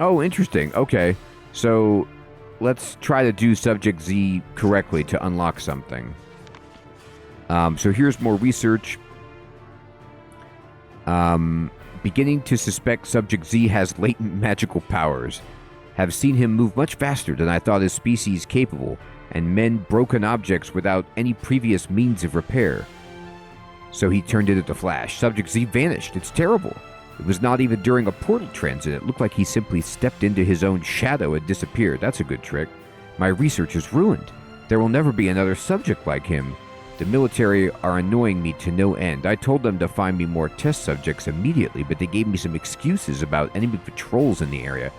Oh, interesting. Okay. So let's try to do Subject Z correctly to unlock something. So here's more research. Beginning to suspect Subject Z has latent magical powers. Have seen him move much faster than I thought his species capable, and mend broken objects without any previous means of repair. So he turned it into Flash. Subject Z vanished. It's terrible. It was not even during a portal transit. It looked like he simply stepped into his own shadow and disappeared. That's a good trick. My research is ruined. There will never be another subject like him. The military are annoying me to no end. I told them to find me more test subjects immediately, but they gave me some excuses about enemy patrols in the area.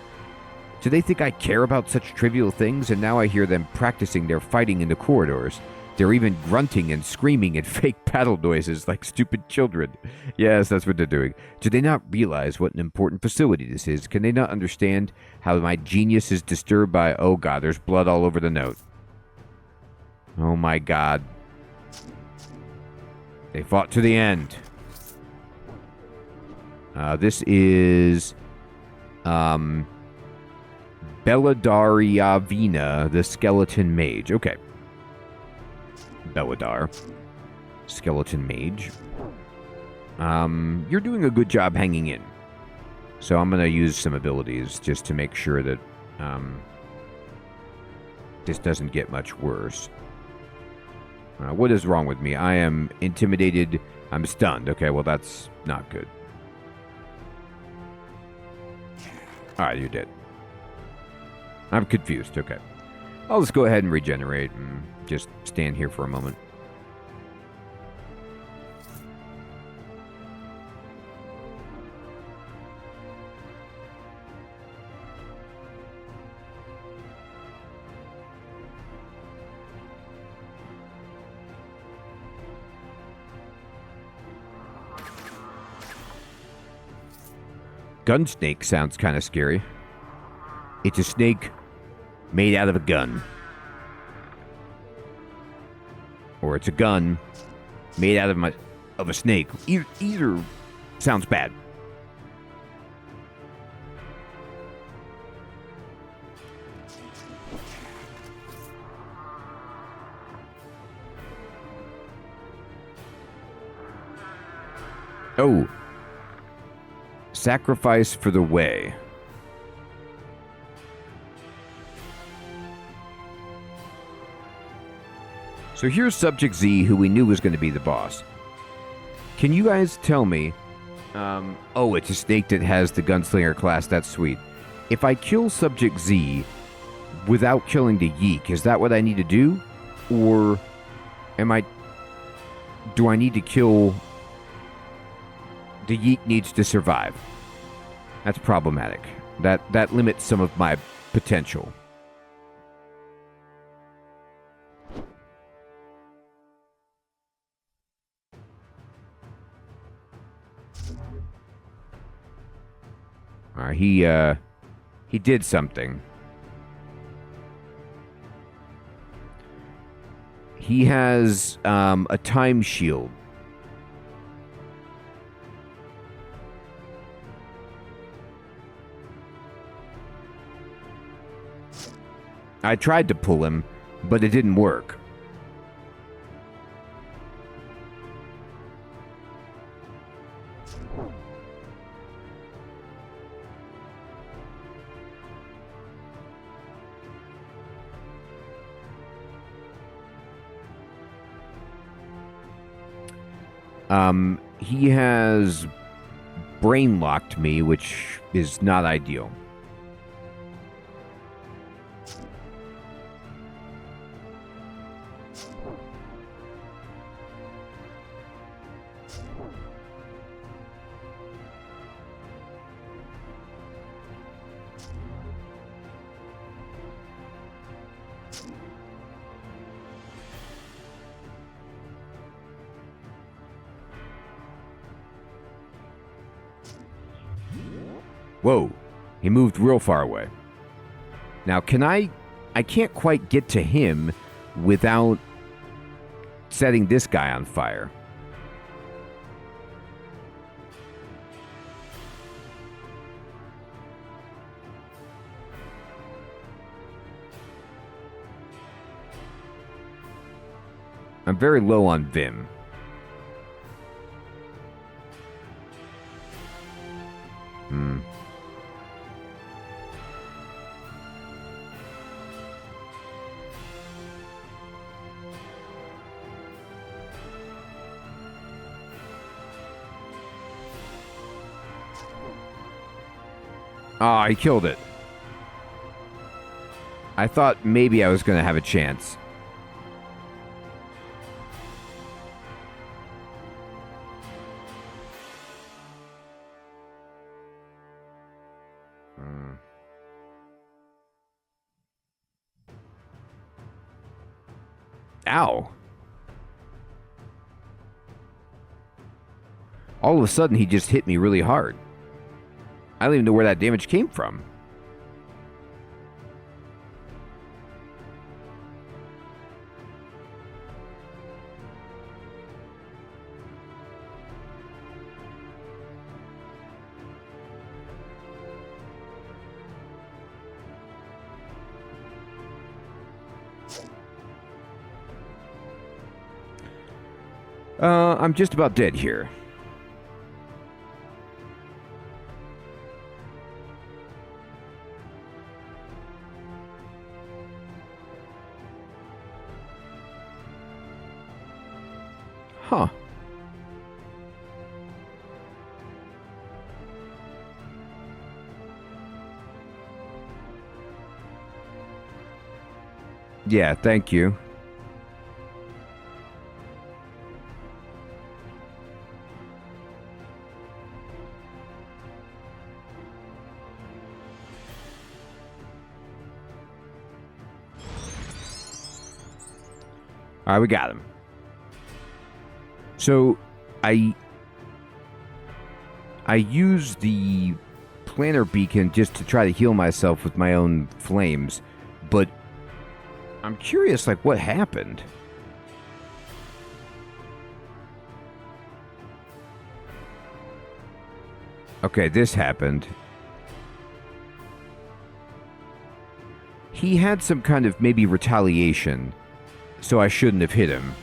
Do they think I care about such trivial things? And now I hear them practicing their fighting in the corridors. They're even grunting and screaming at fake paddle noises like stupid children. Yes, that's what they're doing. Do they not realize what an important facility this is? Can they not understand how my genius is disturbed by... Oh god, there's blood all over the note. Oh my god. They fought to the end. This is... Belladariavina, the Skeleton Mage. Okay. Belladar. Skeleton Mage. You're doing a good job hanging in. So I'm going to use some abilities just to make sure that this doesn't get much worse. What is wrong with me? I am intimidated. I'm stunned. Okay, well, that's not good. Alright, you're dead. I'm confused. Okay. I'll just go ahead and regenerate and just stand here for a moment. Gunsnake sounds kind of scary. It's a snake made out of a gun. Or it's a gun made out of a snake. Either sounds bad. Oh. Sacrifice for the way. So here's Subject Z, who we knew was going to be the boss. Can you guys tell me... oh, it's a snake that has the Gunslinger class. That's sweet. If I kill Subject Z without killing the Yeek, is that what I need to do? Or do I need to kill... The Yeek needs to survive. That's problematic. That limits some of my potential. Alright, he did something. He has a time shield. I tried to pull him, but it didn't work. He has brain locked me, which is not ideal. Whoa, he moved real far away. Now, I can't quite get to him without setting this guy on fire. I'm very low on Vim. Ah, he killed it. I thought maybe I was going to have a chance. Ow. All of a sudden, he just hit me really hard. I don't even know where that damage came from. I'm just about dead here. Huh. Yeah, thank you. All right, we got him. So, I use the planner beacon just to try to heal myself with my own flames, but I'm curious, like, what happened? Okay, this happened. He had some kind of maybe retaliation, so I shouldn't have hit him.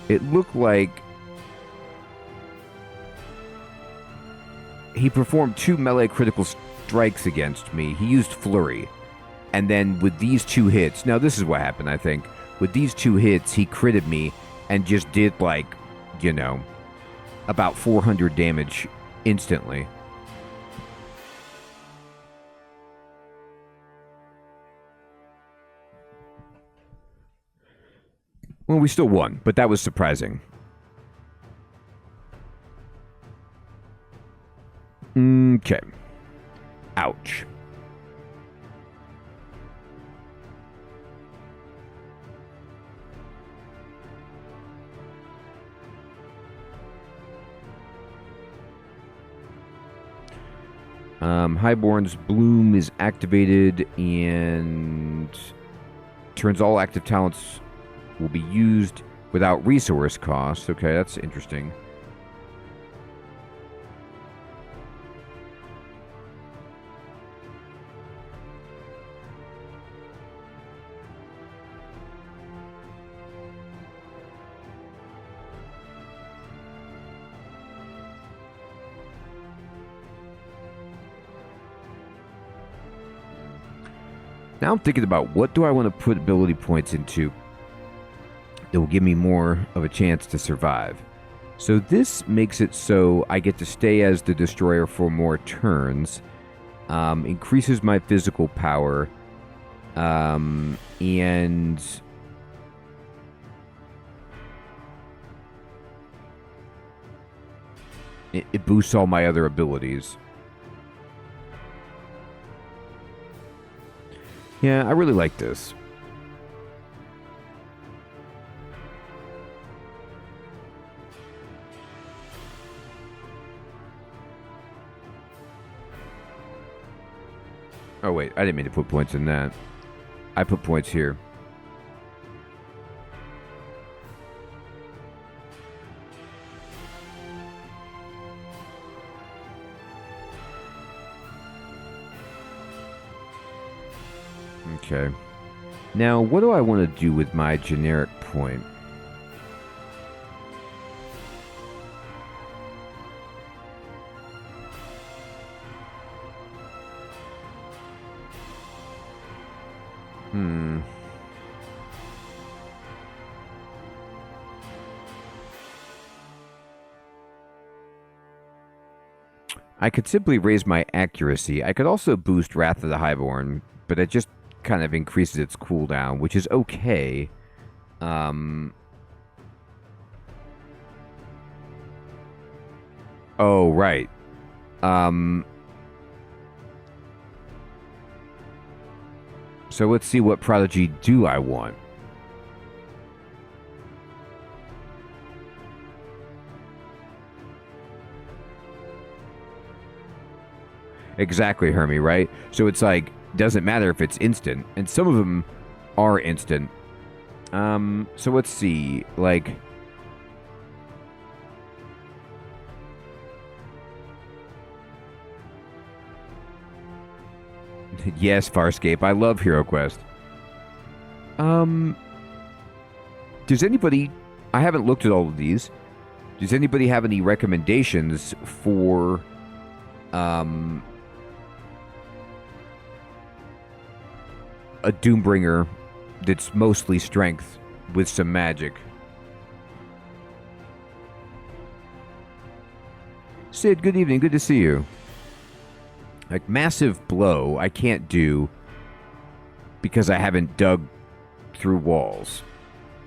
It looked like he performed 2 melee critical strikes against me. He used Flurry. And then with these 2 hits, now this is what happened, I think. With these 2 hits, he critted me and just did, like, you know, about 400 damage instantly. Well, we still won, but that was surprising. Okay. Ouch. Highborn's Bloom is activated and turns all active talents will be used without resource cost. Okay, that's interesting. Now I'm thinking about what do I want to put ability points into that will give me more of a chance to survive. So this makes it so I get to stay as the destroyer for more turns, increases my physical power, and it boosts all my other abilities. Yeah, I really like this. Oh, wait. I didn't mean to put points in that. I put points here. Okay. Now, what do I want to do with my generic point? I could simply raise my accuracy. I could also boost Wrath of the Highborn, but it just kind of increases its cooldown, which is okay. Oh, right. So let's see, what prodigy do I want? Exactly, Hermie, right? So it's like, doesn't matter if it's instant, and some of them are instant. So let's see, like... Yes, Farscape, I love Hero Quest. Does anybody... I haven't looked at all of these. Does anybody have any recommendations for... a Doombringer that's mostly strength with some magic? Sid, good evening. Good to see you. Like, Massive Blow, I can't do because I haven't dug through walls.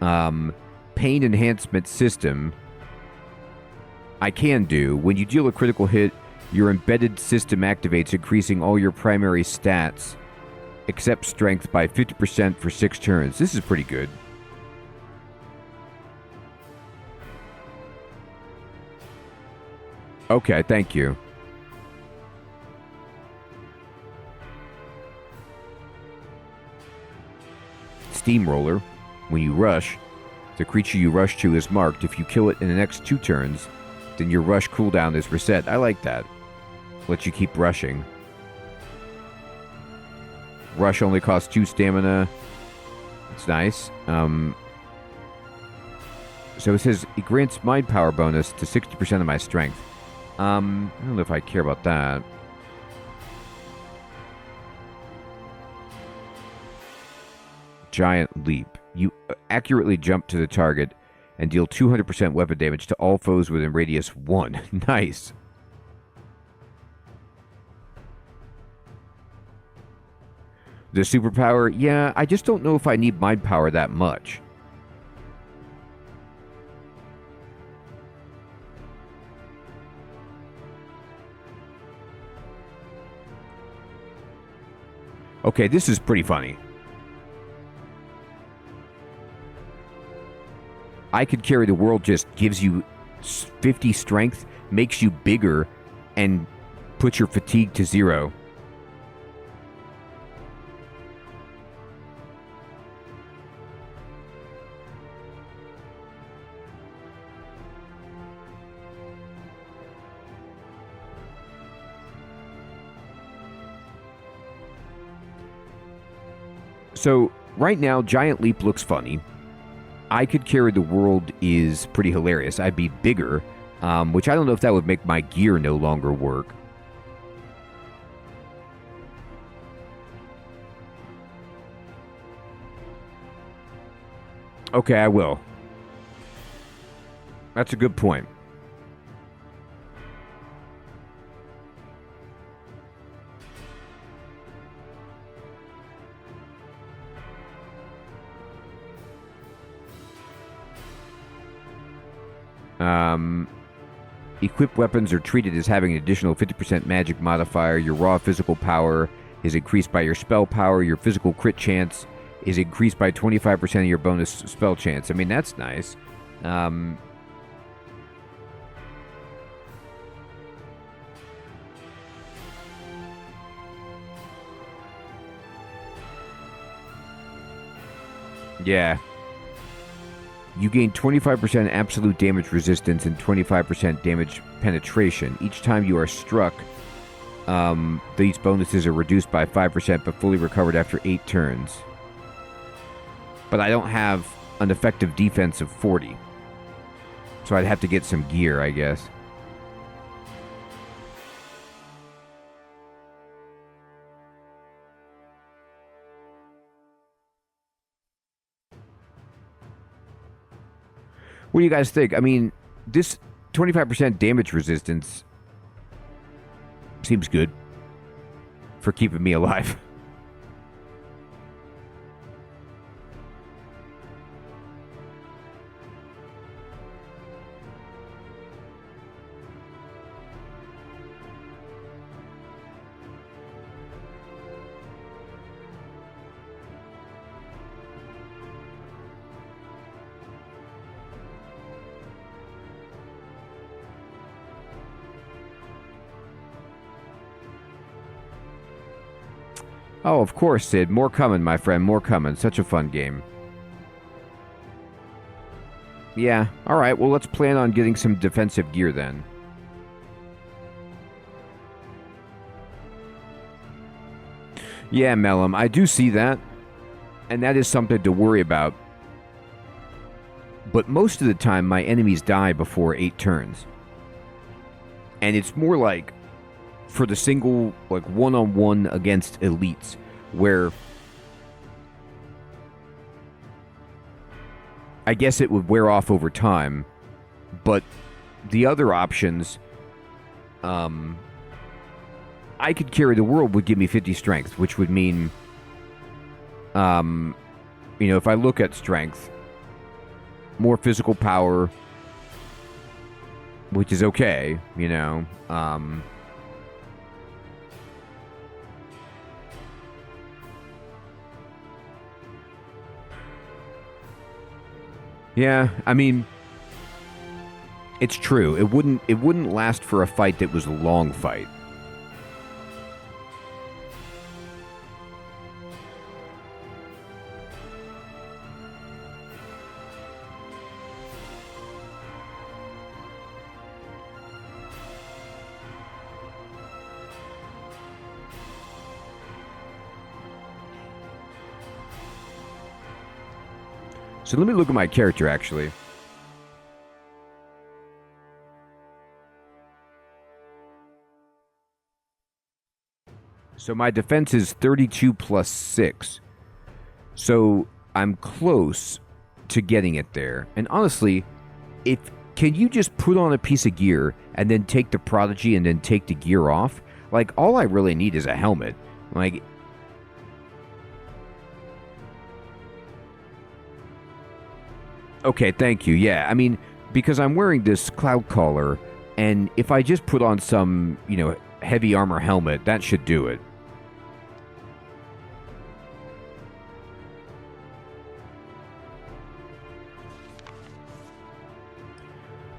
Pain Enhancement System, I can do. When you deal a critical hit, your embedded system activates, increasing all your primary stats except strength by 50% for 6 turns. This is pretty good. Okay, thank you. Steamroller. When you rush, the creature you rush to is marked. If you kill it in the next 2 turns, then your rush cooldown is reset. I like that. Lets you keep rushing. Rush only costs 2 stamina. It's nice. So it says it grants mind power bonus to 60% of my strength. I don't know if I care about that. Giant Leap. You accurately jump to the target and deal 200% weapon damage to all foes within radius 1. Nice. The superpower, yeah, I just don't know if I need mind power that much. Okay, this is pretty funny. I Could Carry the World just gives you 50 strength, makes you bigger, and puts your fatigue to 0. So, right now, Giant Leap looks funny. I Could Carry the World is pretty hilarious. I'd be bigger, which I don't know if that would make my gear no longer work. Okay, I will. That's a good point. Equipped weapons are treated as having an additional 50% magic modifier. Your raw physical power is increased by your spell power. Your physical crit chance is increased by 25% of your bonus spell chance. I mean, that's nice. Yeah. You gain 25% absolute damage resistance and 25% damage penetration. Each time you are struck, these bonuses are reduced by 5% but fully recovered after 8 turns. But I don't have an effective defense of 40. So I'd have to get some gear, I guess. What do you guys think? I mean, this 25% damage resistance seems good for keeping me alive. Oh, of course, Sid. More coming, my friend. More coming. Such a fun game. Yeah. All right. Well, let's plan on getting some defensive gear then. Yeah, Mellum. I do see that. And that is something to worry about. But most of the time, my enemies die before 8 turns. And it's more like for the single, like, one-on-one against elites, where I guess it would wear off over time, but the other options, I could carry the world would give me 50 strength, which would mean, if I look at strength, more physical power, which is okay, Yeah, I mean, it's true. It wouldn't last for a fight that was a long fight. So let me look at my character, actually. So my defense is 32 plus 6. So I'm close to getting it there. And honestly, can you just put on a piece of gear and then take the Prodigy and then take the gear off? Like, all I really need is a helmet. Like, okay, thank you. Yeah, I mean, because I'm wearing this cloud collar, and if I just put on some, heavy armor helmet, that should do it.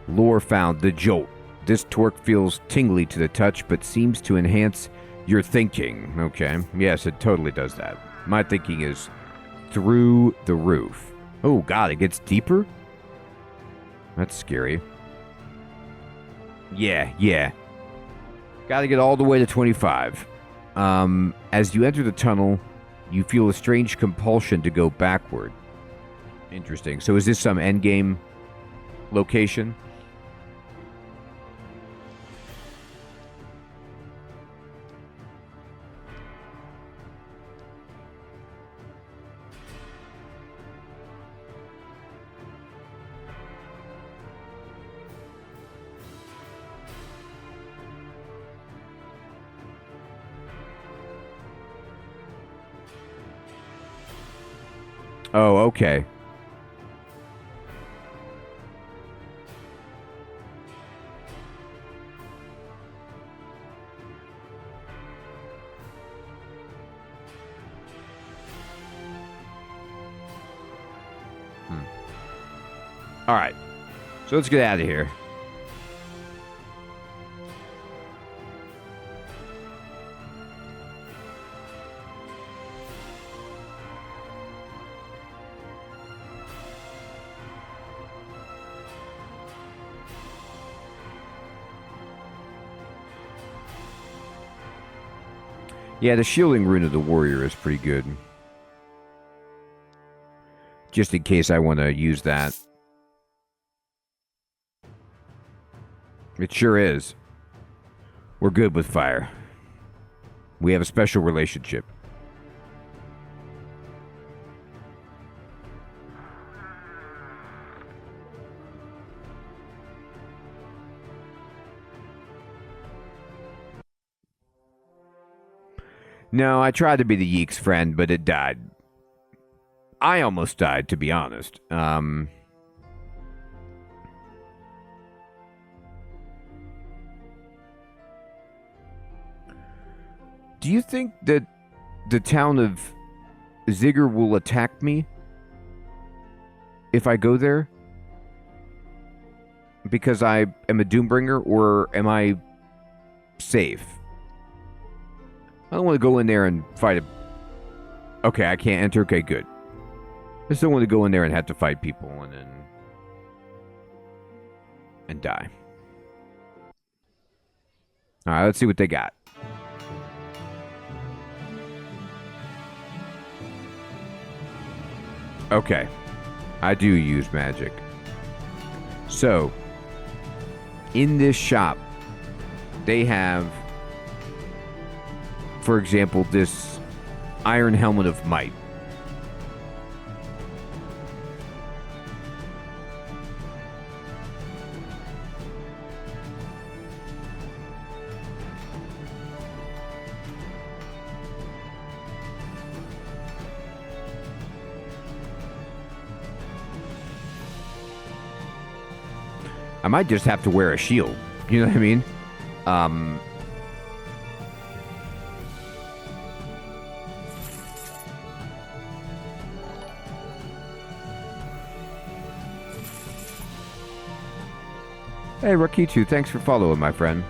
Lore found: the jolt. This torque feels tingly to the touch, but seems to enhance your thinking. Okay, yes, it totally does that. My thinking is through the roof. Oh, God, it gets deeper? That's scary. Yeah. Gotta get all the way to 25. As you enter the tunnel, you feel a strange compulsion to go backward. Interesting. So is this some endgame location? Oh, okay. All right. So let's get out of here. Yeah, the shielding rune of the warrior is pretty good. Just in case I want to use that. It sure is. We're good with fire. We have a special relationship. No, I tried to be the Yeek's friend, but it died. I almost died, to be honest. Do you think that the town of Ziggur will attack me if I go there? Because I am a Doombringer, or am I safe? I don't want to go in there and fight a... Okay, I can't enter. Okay, good. I just don't want to go in there and have to fight people and then... and die. Alright, let's see what they got. Okay. I do use magic. So, in this shop, they have, for example, this Iron Helmet of Might. I might just have to wear a shield. You know what I mean? Hey, Rakitu, thanks for following, my friend.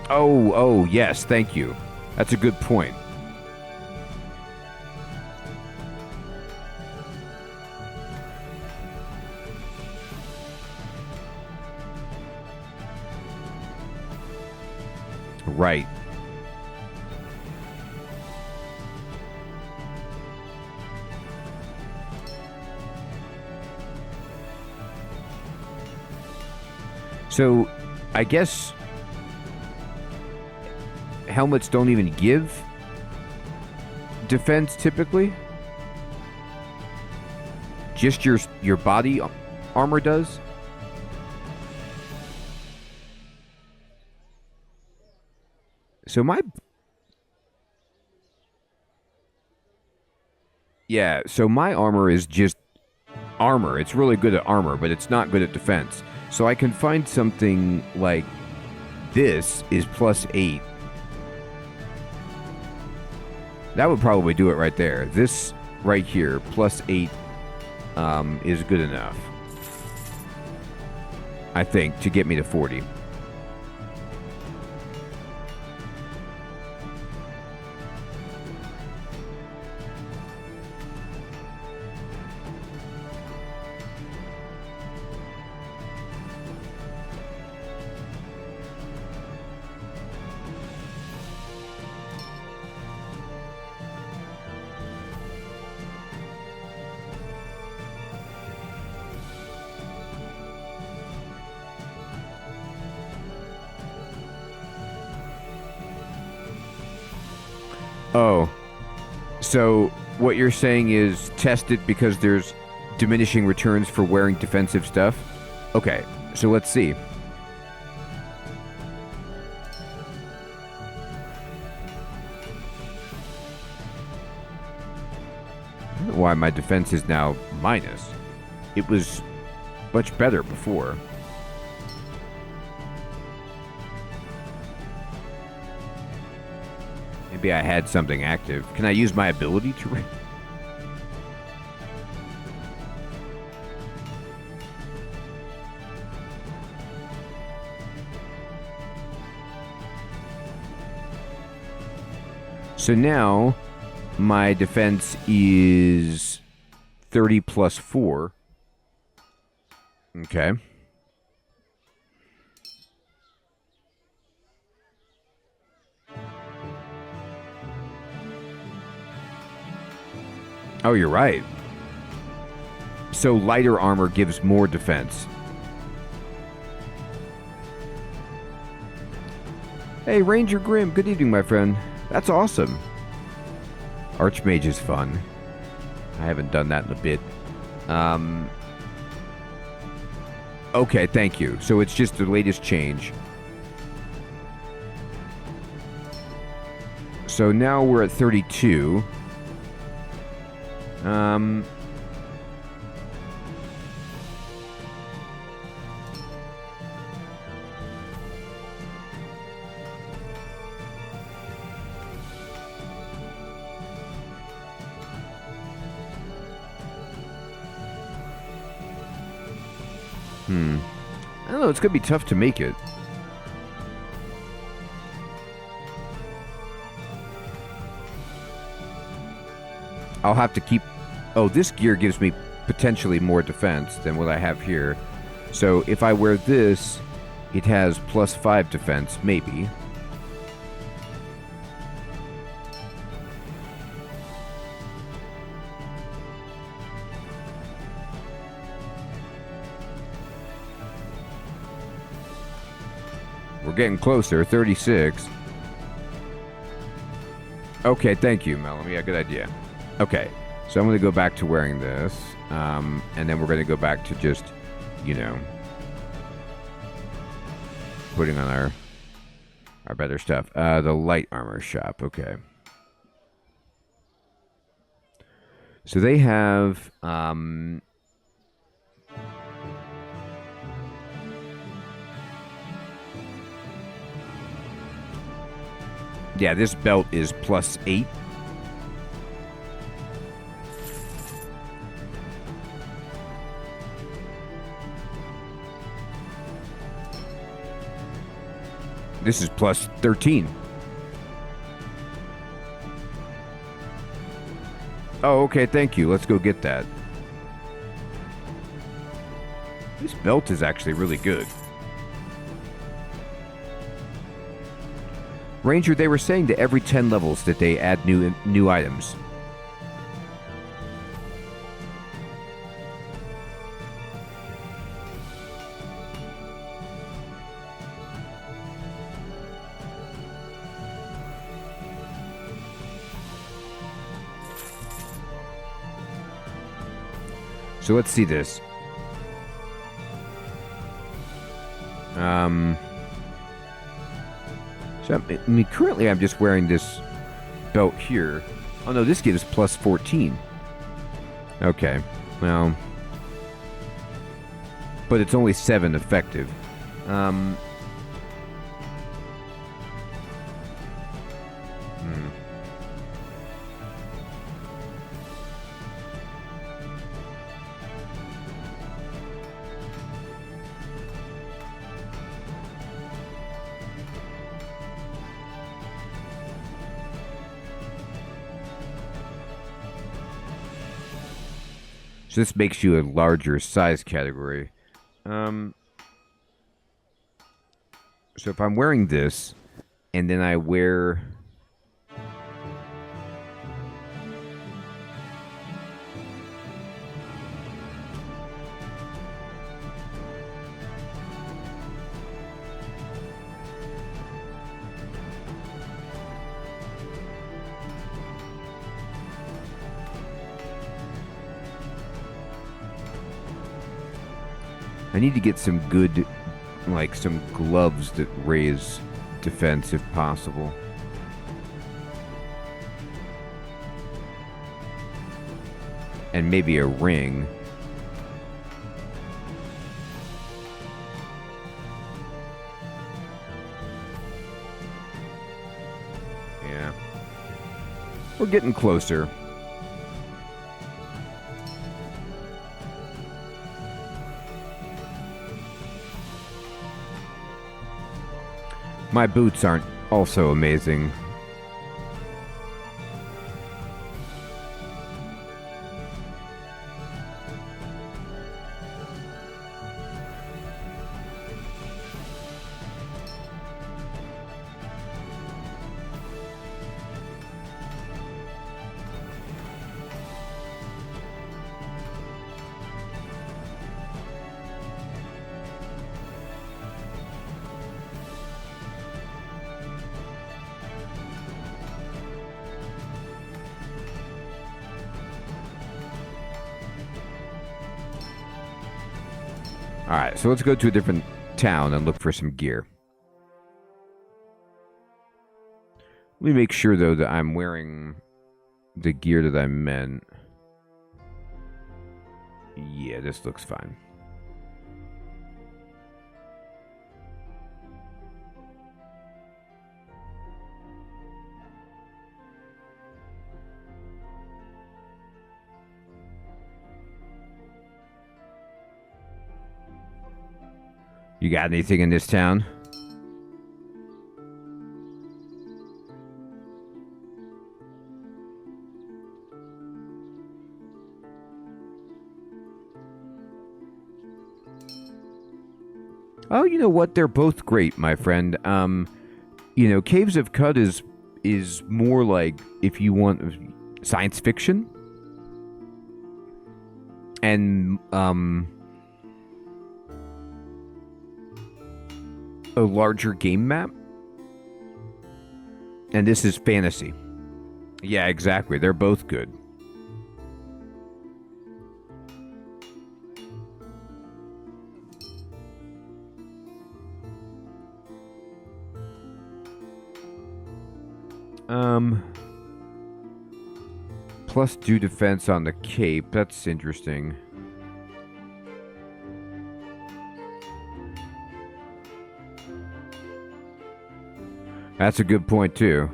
Oh, yes, thank you. That's a good point. Right. So, I guess helmets don't even give defense typically. Just your body armor does. So my armor is just armor. It's really good at armor, but it's not good at defense. So I can find something like this is +8. That would probably do it right there. This right here, +8, is good enough, I think, to get me to 40. Oh, so what you're saying is test it because there's diminishing returns for wearing defensive stuff? Okay, so let's see. I don't know why my defense is now minus. It was much better before. Maybe I had something active. Can I use my ability to... So now, my defense is 30 plus 4. Okay. Oh, you're right. So lighter armor gives more defense. Hey, Ranger Grimm. Good evening, my friend. That's awesome. Archmage is fun. I haven't done that in a bit. Okay, thank you. So it's just the latest change. So now we're at 32. I don't know, it's going to be tough to make it. I'll have to keep... Oh, this gear gives me potentially more defense than what I have here. So if I wear this, it has +5 defense, maybe. We're getting closer, 36. Okay, thank you, Melanie. Yeah, good idea. Okay, so I'm going to go back to wearing this, and then we're going to go back to just, you know, putting on our better stuff. The light armor shop, okay. So they have, yeah, this belt is +8. This is +13. Oh, okay, thank you. Let's go get that. This belt is actually really good. Ranger, they were saying to every 10 levels that they add new items. So let's see this. So I mean, currently I'm just wearing this belt here. Oh no, this gives +14. Okay, well, but it's only 7 effective. So this makes you a larger size category. So if I'm wearing this, and then I wear... I need to get some good, like, some gloves that raise defense if possible. And maybe a ring. Yeah. We're getting closer. My boots aren't also amazing. Alright, so let's go to a different town and look for some gear. Let me make sure, though, that I'm wearing the gear that I meant. Yeah, this looks fine. You got anything in this town? Oh, you know what? They're both great, my friend. You know, Caves of Cud is more like, if you want, science fiction. And, a larger game map. And this is fantasy. Yeah, exactly. They're both good. Plus 2 defense on the cape. That's interesting. That's a good point, too.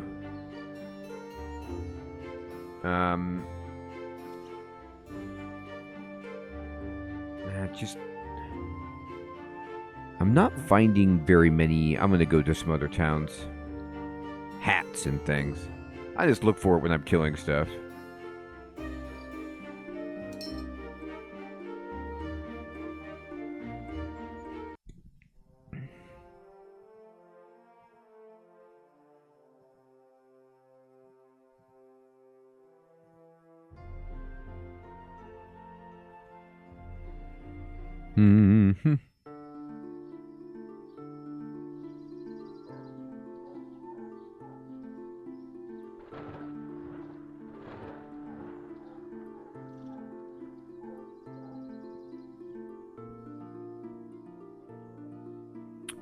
I'm not finding very many. I'm going to go to some other towns. Hats and things. I just look for it when I'm killing stuff. Mm-hmm.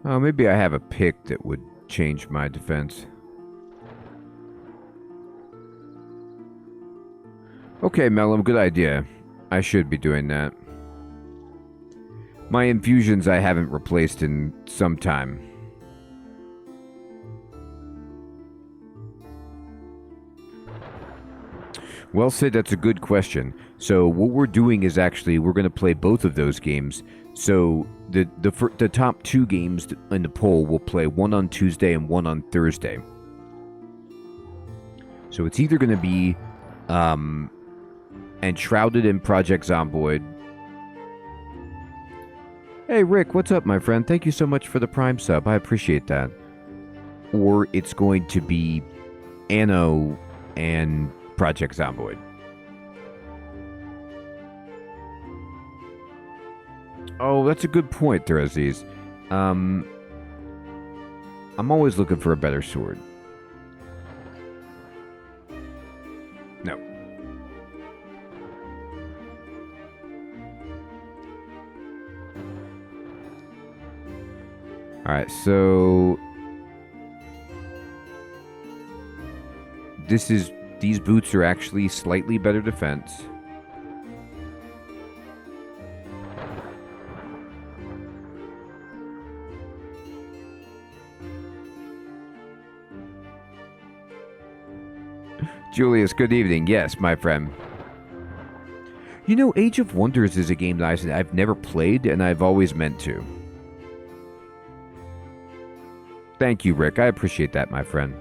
Oh, maybe I have a pick that would change my defense. Okay, Mellum, good idea. I should be doing that. My infusions I haven't replaced in some time. Well, Sid, that's a good question. So what we're doing is actually we're going to play both of those games. So the top 2 games in the poll will play one on Tuesday and one on Thursday. So it's either going to be Enshrouded in Project Zomboid. Hey, Rick, what's up, my friend? Thank you so much for the Prime sub. I appreciate that. Or it's going to be Anno and Project Zomboid. Oh, that's a good point, Theresies. I'm always looking for a better sword. No. Alright, so these boots are actually slightly better defense. Julius, good evening. Yes, my friend. You know, Age of Wonders is a game that I've never played, and I've always meant to. Thank you, Rick. I appreciate that, my friend.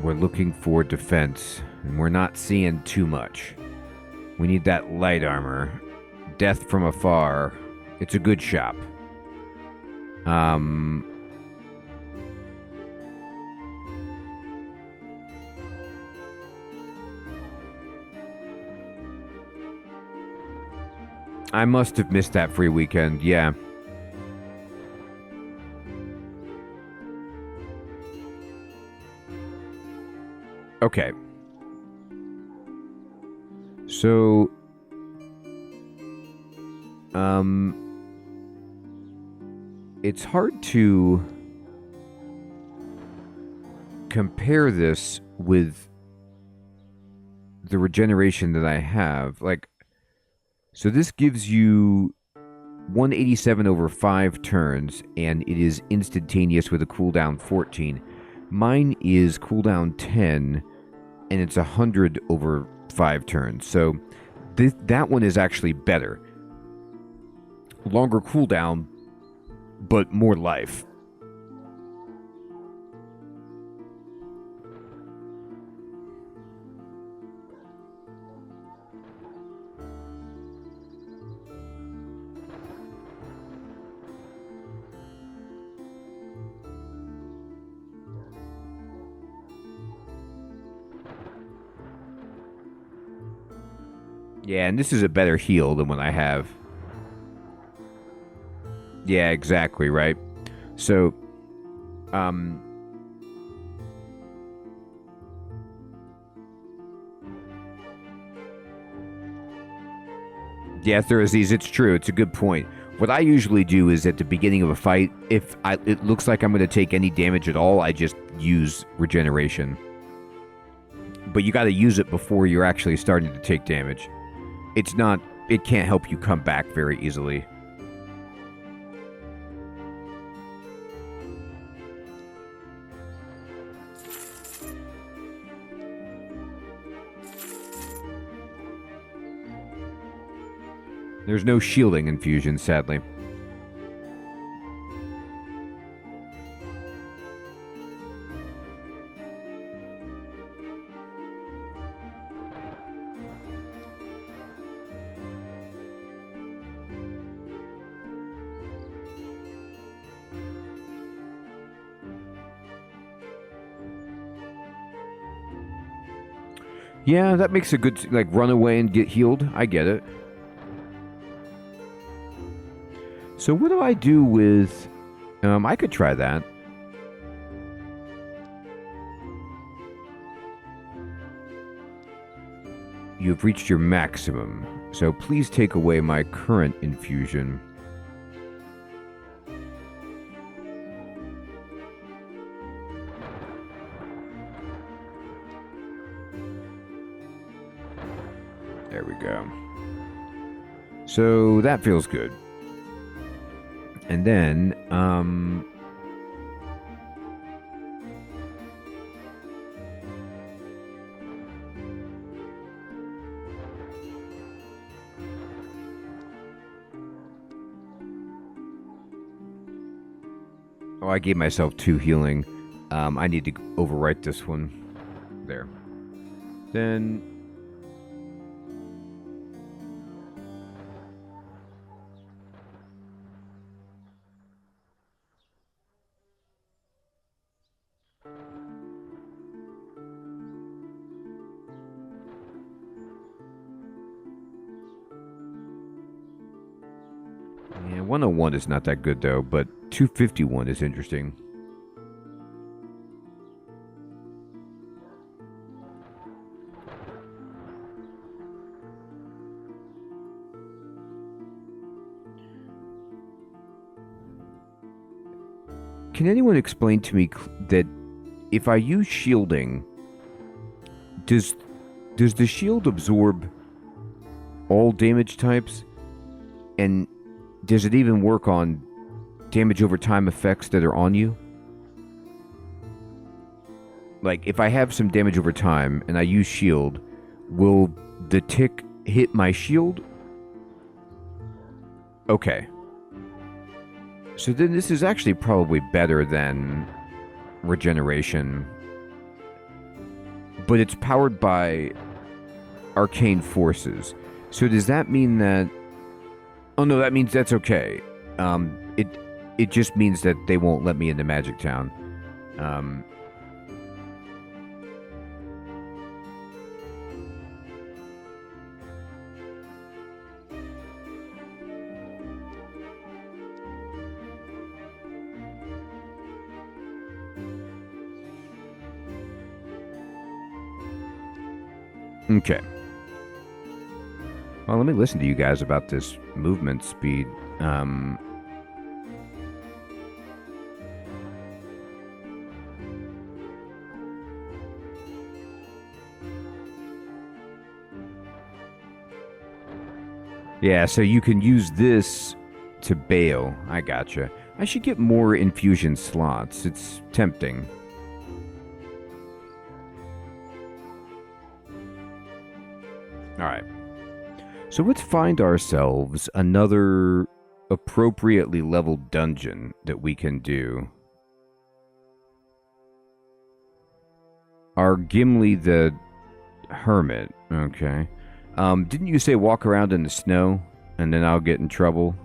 We're looking for defense, and we're not seeing too much. We need that light armor. Death from afar. It's a good shop. I must have missed that free weekend, yeah. Okay. So, it's hard to compare this with the regeneration that I have. Like, so this gives you 187 over 5 turns, and it is instantaneous with a cooldown 14. Mine is cooldown 10, and it's 100 over 5 turns. So that one is actually better. Longer cooldown, but more life. Yeah, and this is a better heal than what I have. Yeah, exactly, right? So, um... yeah, Thursdays, it's true. It's a good point. What I usually do is at the beginning of a fight, if it looks like I'm going to take any damage at all, I just use regeneration. But you got to use it before you're actually starting to take damage. It can't help you come back very easily. There's no shielding infusion, sadly. Yeah, that makes a good, like, run away and get healed. I get it. So what do I do with... I could try that. You've reached your maximum, so please take away my current infusion. There we go. So that feels good. And then, oh, I gave myself 2 healing. I need to overwrite this one. There. Then... yeah, 101 is not that good, though, but 251 is interesting. Can anyone explain to me that if I use shielding, does the shield absorb all damage types? And does it even work on damage over time effects that are on you? Like, if I have some damage over time and I use shield, will the tick hit my shield? Okay. So then this is actually probably better than regeneration. But it's powered by arcane forces. So does that mean that... Oh no, that means that's okay. It just means that they won't let me into Magic Town. Okay. Well, let me listen to you guys about this movement speed. Yeah, so you can use this to bail. I gotcha. I should get more infusion slots. It's tempting. Alright. So let's find ourselves another appropriately leveled dungeon that we can do. Our Gimli the Hermit. Okay. Didn't you say walk around in the snow and then I'll get in trouble?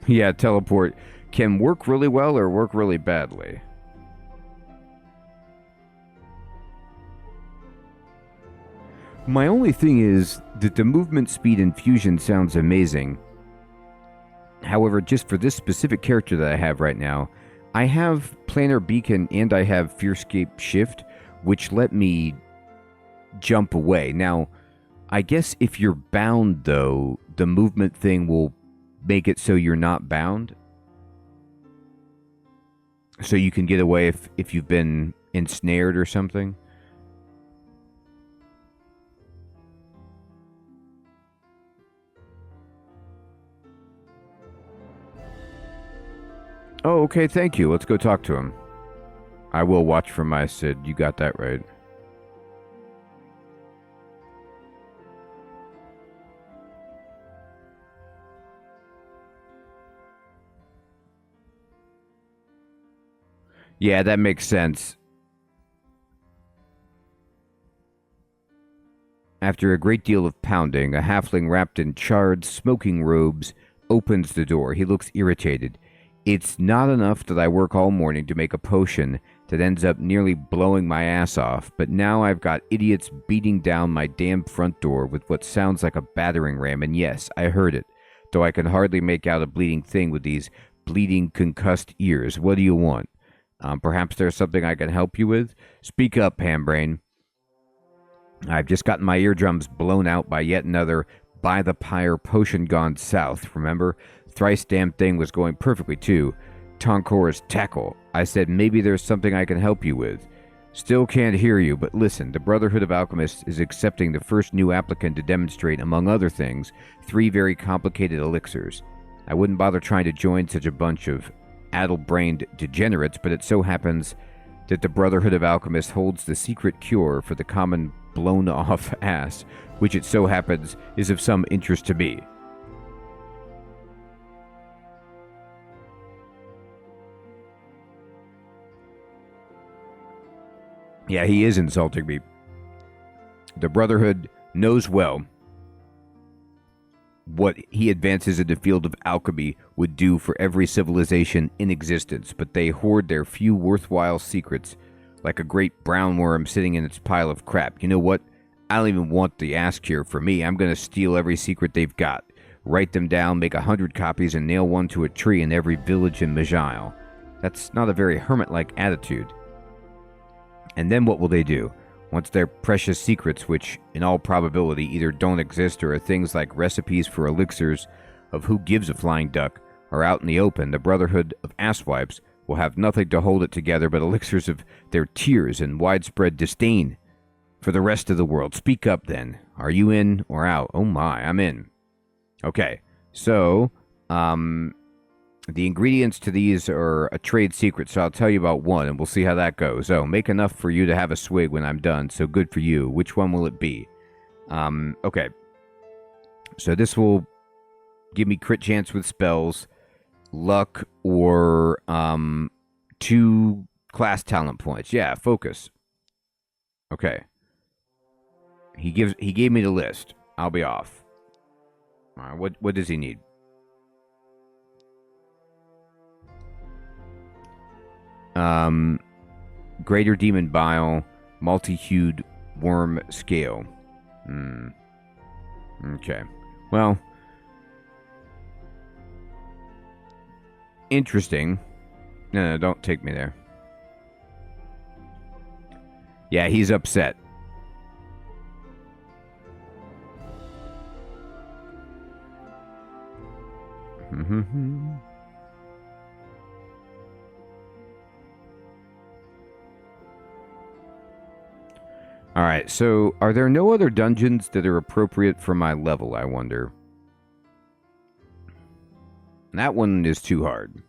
Yeah, teleport can work really well or work really badly. My only thing is that the movement speed infusion sounds amazing. However, just for this specific character that I have right now, I have Planar Beacon and I have Fearscape Shift, which let me jump away. Now, I guess if you're bound, though, the movement thing will make it so you're not bound. So you can get away if you've been ensnared or something. Oh, okay, thank you. Let's go talk to him. I will watch for my Sid. You got that right. Yeah, that makes sense. After a great deal of pounding, a halfling wrapped in charred, smoking robes opens the door. He looks irritated. It's not enough that I work all morning to make a potion that ends up nearly blowing my ass off, but now I've got idiots beating down my damn front door with what sounds like a battering ram, and yes, I heard it, though I can hardly make out a bleeding thing with these bleeding, concussed ears. What do you want? Perhaps there's something I can help you with? Speak up, Hambrain. I've just gotten my eardrums blown out by yet another by the pyre potion gone south, remember? Thrice damn thing was going perfectly, too. Tonkor's tackle. I said maybe there's something I can help you with. Still can't hear you, but listen, the Brotherhood of Alchemists is accepting the first new applicant to demonstrate, among other things, 3 very complicated elixirs. I wouldn't bother trying to join such a bunch of addle-brained degenerates, but it so happens that the Brotherhood of Alchemists holds the secret cure for the common blown-off ass, which it so happens is of some interest to me. Yeah, he is insulting me. The Brotherhood knows well what he advances in the field of alchemy would do for every civilization in existence, but they hoard their few worthwhile secrets like a great brown worm sitting in its pile of crap. You know what? I don't even want the ass cure for me. I'm going to steal every secret they've got, write them down, make 100 copies, and nail one to a tree in every village in Maj'Eyal. That's not a very hermit-like attitude. And then what will they do? Once their precious secrets, which in all probability either don't exist or are things like recipes for elixirs of who gives a flying duck, are out in the open, the Brotherhood of Asswipes will have nothing to hold it together but elixirs of their tears and widespread disdain for the rest of the world. Speak up, then. Are you in or out? Oh my, I'm in. Okay, so, the ingredients to these are a trade secret, so I'll tell you about one, and we'll see how that goes. Oh, make enough for you to have a swig when I'm done, so good for you. Which one will it be? Okay. So this will give me crit chance with spells, luck, or 2 class talent points. Yeah, focus. Okay. He gave me the list. I'll be off. All right, what does he need? Greater Demon Bile, multi-hued worm scale. Okay. Well, interesting. No, don't take me there. Yeah, he's upset. Alright, so are there no other dungeons that are appropriate for my level, I wonder? That one is too hard.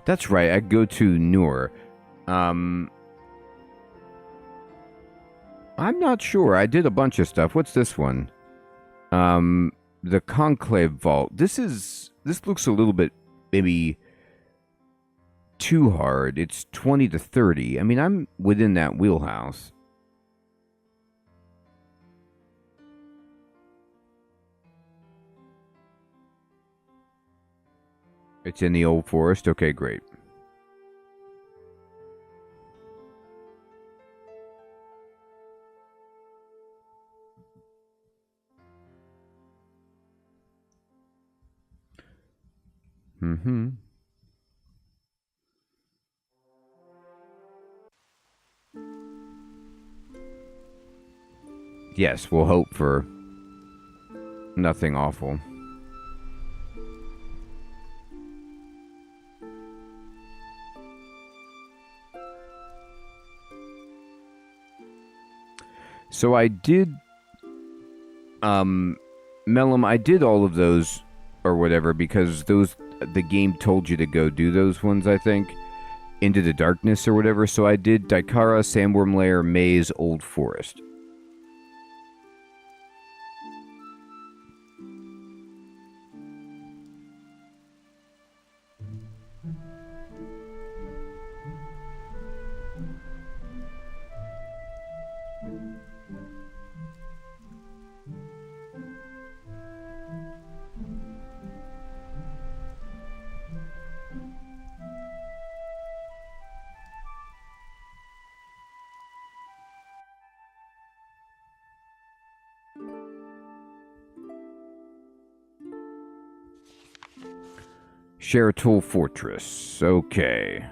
That's right, I go to Nur. I'm not sure. I did a bunch of stuff. What's this one? The Conclave Vault. This looks a little bit maybe too hard. It's 20 to 30. I mean, I'm within that wheelhouse. It's in the old forest. Okay, great. Yes, we'll hope for nothing awful. So I did, Mellum, I did all of those or whatever because the game told you to go do those ones, I think, Into the Darkness or whatever. So I did Daikara, Sandworm Lair, Maze, Old Forest. Sheratul Fortress. Okay.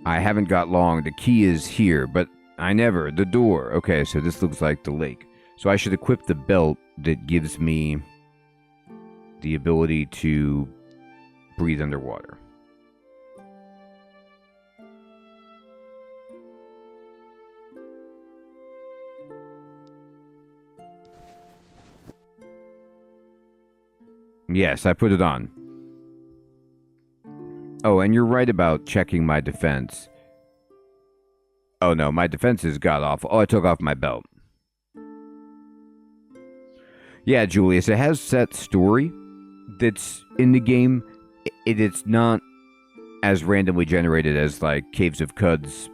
I haven't got long. The key is here, but I never. The door. Okay, so this looks like the lake. So I should equip the belt that gives me the ability to breathe underwater. Yes, I put it on. Oh, and you're right about checking my defense. Oh no, my defenses got off. Oh, I took off my belt. Yeah, Julius, it has set story that's in the game. It's not as randomly generated as like Caves of Cud's,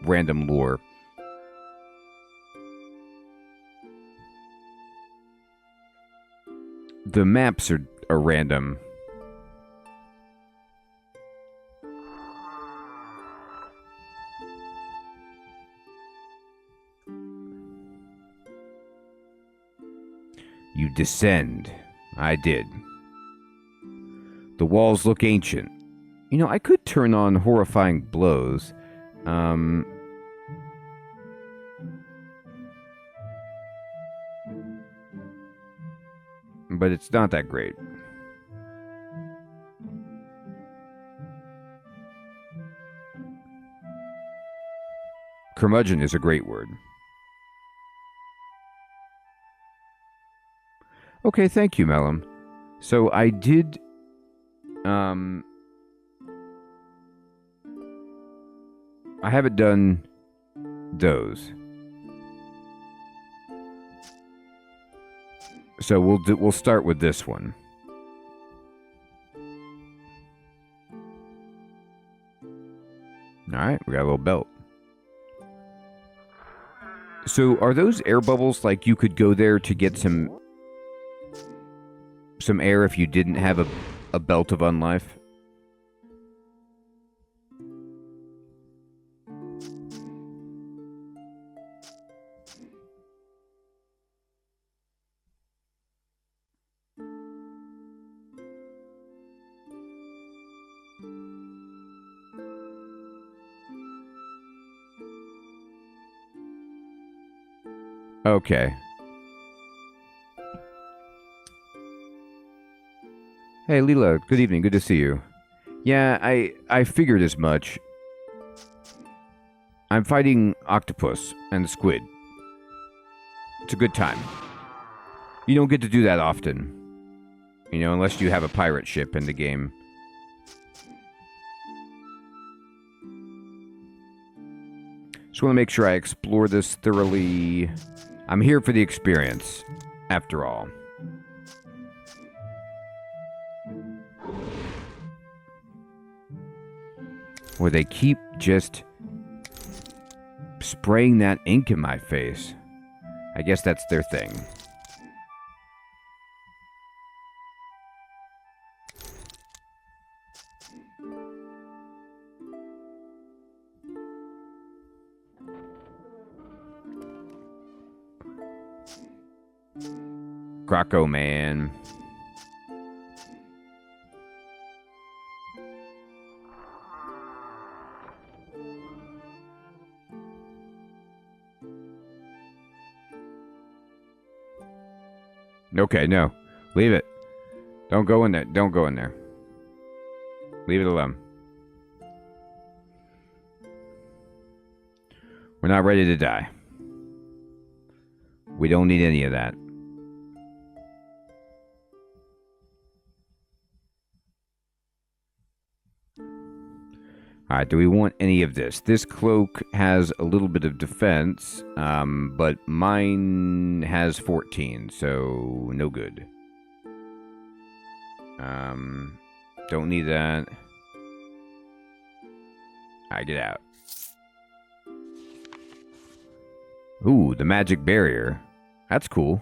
random lore. The maps are random. You descend. I did. The walls look ancient. I could turn on horrifying blows. But it's not that great. Curmudgeon is a great word. Okay, thank you, Mellum. So I did, I haven't done those. So we'll start with this one. All right, we got a little belt. So are those air bubbles like you could go there to get some air if you didn't have a belt of unlife? Okay. Hey, Leela. Good evening. Good to see you. Yeah, I figured as much. I'm fighting octopus and squid. It's a good time. You don't get to do that often. You know, unless you have a pirate ship in the game. Just want to make sure I explore this thoroughly. I'm here for the experience, after all. Where they keep just spraying that ink in my face. I guess that's their thing. Graco man. Okay, no. Leave it. Don't go in there. Don't go in there. Leave it alone. We're not ready to die. We don't need any of that. Alright, do we want any of this? This cloak has a little bit of defense, but mine has 14, so no good. Don't need that. Alright, get out. Ooh, the magic barrier. That's cool.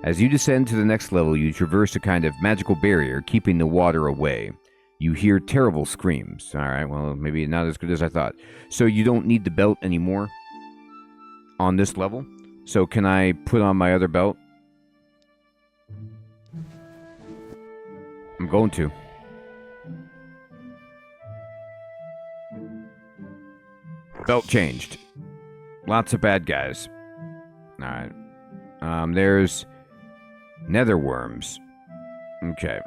As you descend to the next level, you traverse a kind of magical barrier, keeping the water away. You hear terrible screams. Alright, well, maybe not as good as I thought. So you don't need the belt anymore on this level? So can I put on my other belt? I'm going to. Belt changed. Lots of bad guys. Alright. There's nether worms. Okay.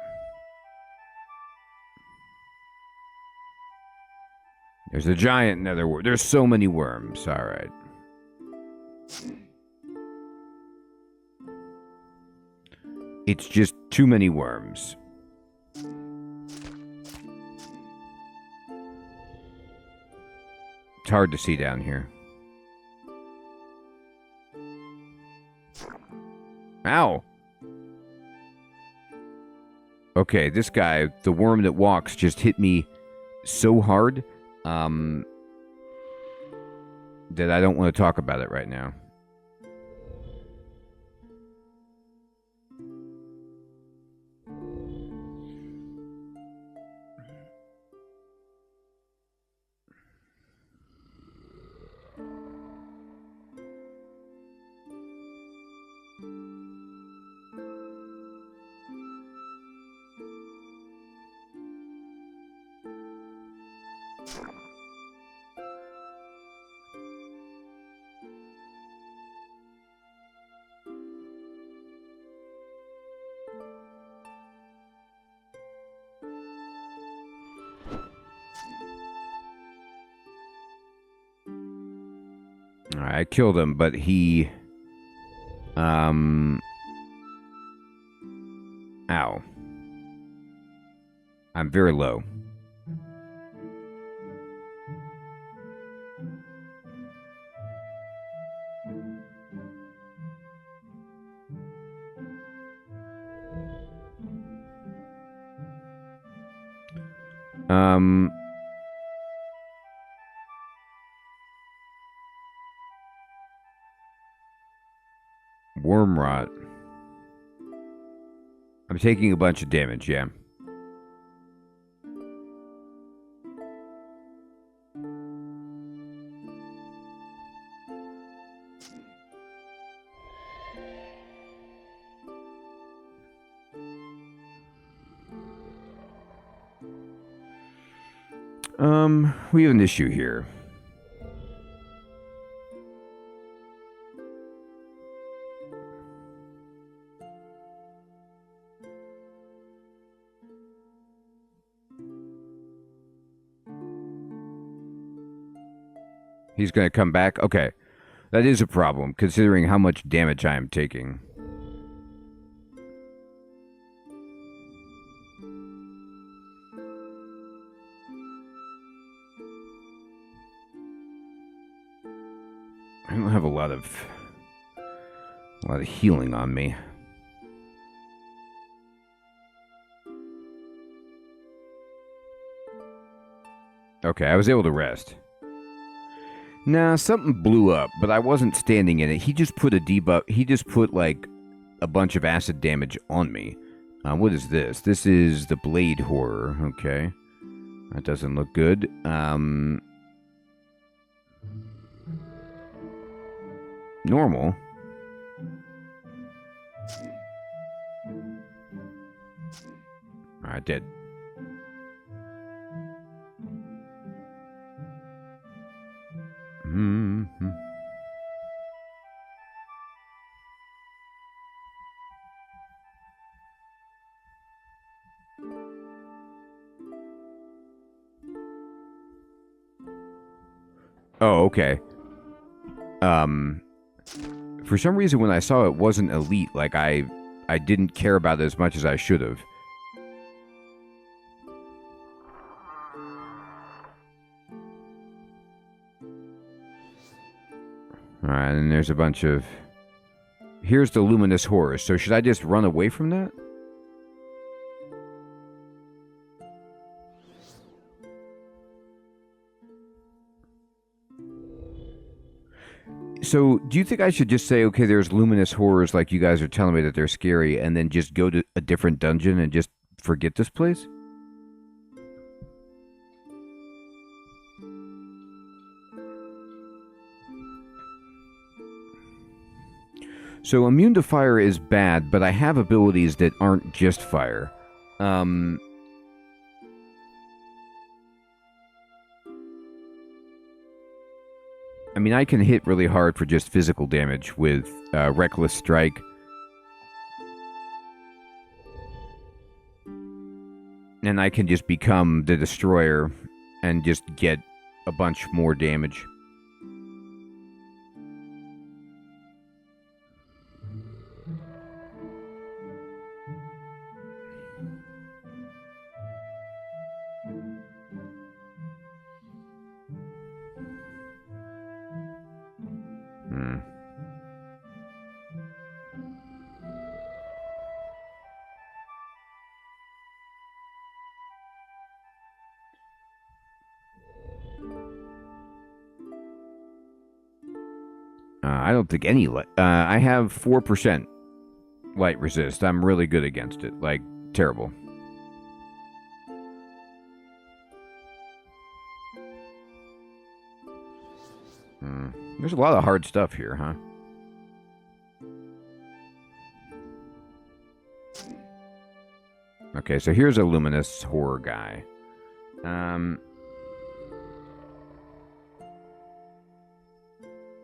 There's a giant nether worm. There's so many worms. Alright. It's just too many worms. It's hard to see down here. Ow! Okay, this guy, the worm that walks, just hit me so hard that I don't want to talk about it right now. I killed him, but he... Ow. I'm very low. Worm rot. I'm taking a bunch of damage, yeah. We have an issue here. He's going to come back? Okay. That is a problem, considering how much damage I am taking. I don't have a lot of healing on me. Okay, I was able to rest. Nah, something blew up, but I wasn't standing in it. He just put a debuff. He just put, like, a bunch of acid damage on me. What is this? This is the Blade Horror. Okay. That doesn't look good. Normal. Alright, dead. Mm-hmm. Oh, okay. For some reason when I saw it wasn't elite, like I didn't care about it as much as I should have. Alright, and there's a bunch of... Here's the Luminous Horror, so should I just run away from that? So, do you think I should just say, okay, there's luminous horrors like you guys are telling me that they're scary, and then just go to a different dungeon and just forget this place? So, immune to fire is bad, but I have abilities that aren't just fire. I mean, I can hit really hard for just physical damage with Reckless Strike. And I can just become the Destroyer and just get a bunch more damage. I don't think any... I have 4% light resist. I'm really good against it. Like, terrible. There's a lot of hard stuff here, huh? Okay, so here's a luminous horror guy.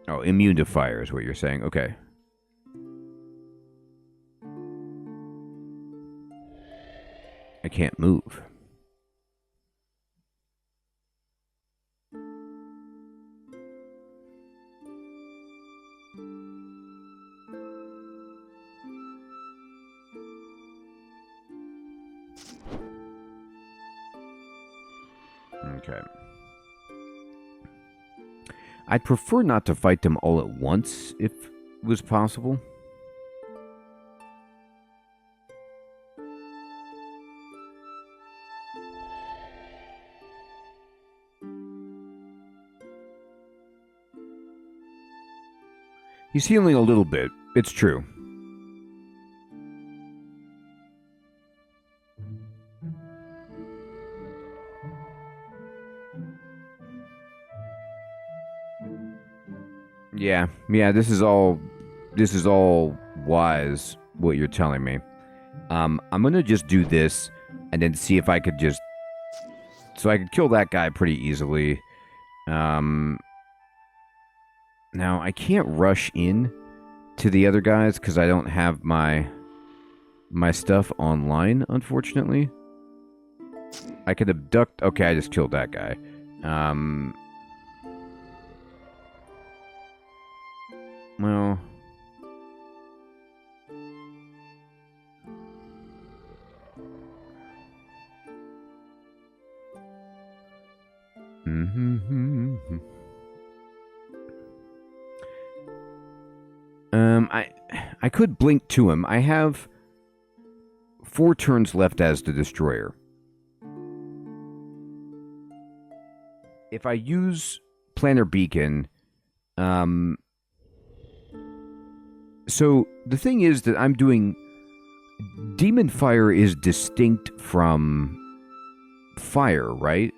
Oh, immune to fire is what you're saying. Okay. I can't move. Okay. I'd prefer not to fight them all at once, if it was possible. He's healing a little bit. It's true. Yeah, this is all wise, what you're telling me. I'm gonna just do this and then see if I could just... So I could kill that guy pretty easily. Now, I can't rush in to the other guys because I don't have my stuff online, unfortunately. I could abduct... Okay, I just killed that guy. Well... I could blink to him. I have 4 turns left as the destroyer. If I use Planar Beacon, so the thing is that I'm doing... Demon Fire is distinct from fire, right?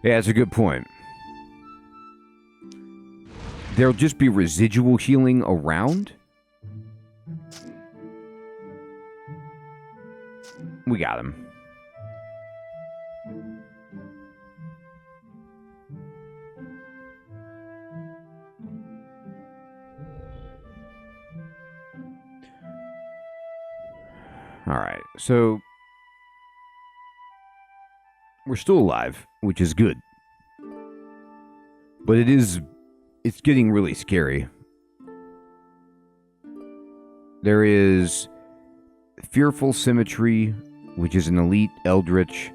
Yeah, that's a good point. There'll just be residual healing around? We got him. Alright, so... We're still alive, which is good. But it's getting really scary. There is Fearful Symmetry, which is an elite eldritch.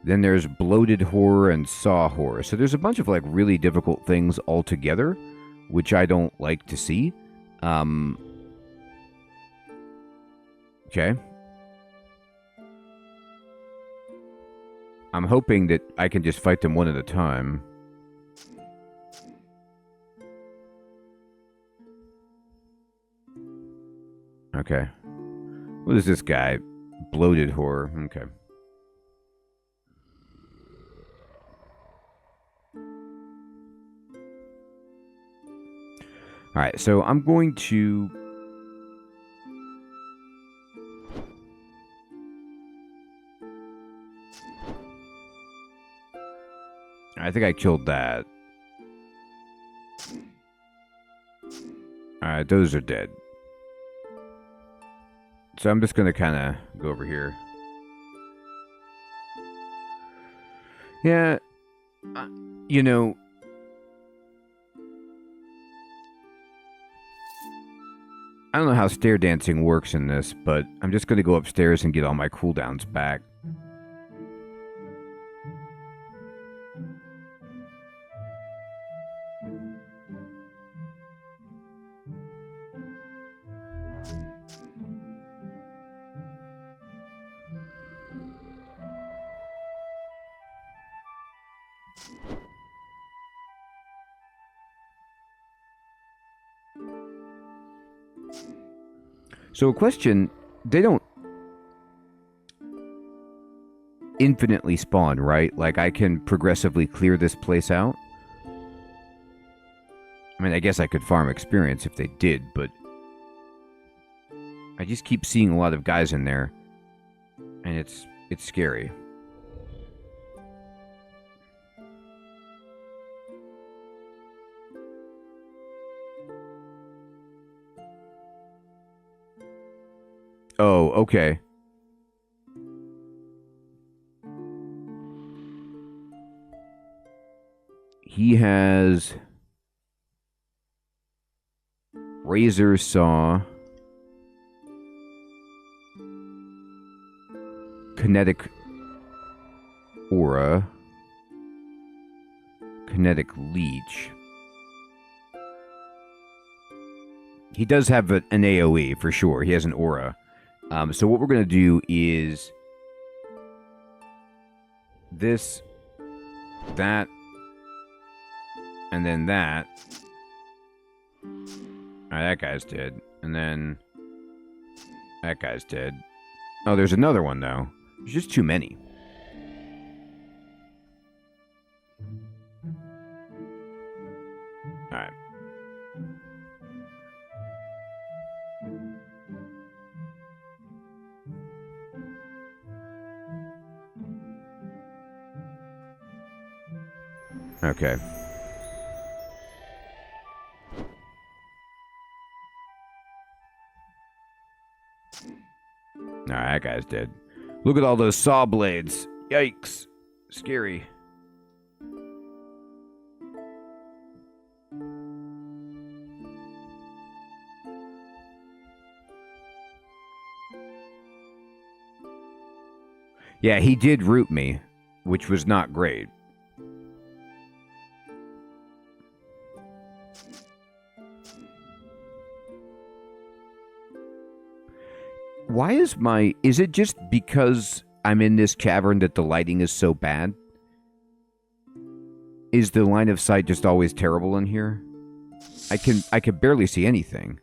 Then there's Bloated Horror and Saw Horror. So there's a bunch of like really difficult things all together, which I don't like to see. Okay. I'm hoping that I can just fight them one at a time. Okay. What is this guy? Bloated Horror. Okay. Alright, so I'm going to... I think I killed that. Alright, those are dead. So I'm just going to kind of go over here. Yeah, you know... I don't know how stair dancing works in this, but I'm just going to go upstairs and get all my cooldowns back. So a question, they don't infinitely spawn, right? Like I can progressively clear this place out? I mean, I guess I could farm experience if they did, but I just keep seeing a lot of guys in there, and it's scary. Oh, okay. He has razor saw, kinetic aura. Kinetic leech. He does have an AoE for sure. He has an aura. So what we're going to do is this, that, and then that. Alright, that guy's dead. And then that guy's dead. Oh, there's another one, though. There's just too many. Alright. Okay. Alright, that guy's dead. Look at all those saw blades. Yikes. Scary. Yeah, he did root me, which was not great. Why is it just because I'm in this cavern that the lighting is so bad? Is the line of sight just always terrible in here? I can barely see anything.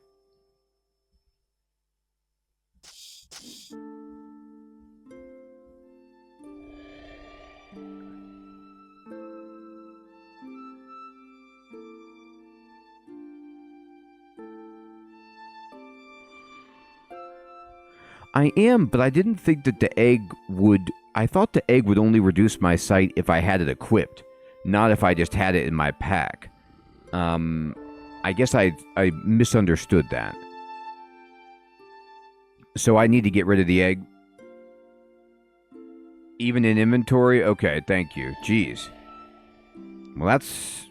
I am, but I didn't think that the egg would... I thought the egg would only reduce my sight if I had it equipped, not if I just had it in my pack. I guess I misunderstood that. So I need to get rid of the egg? Even in inventory? Okay, thank you. Jeez. Well,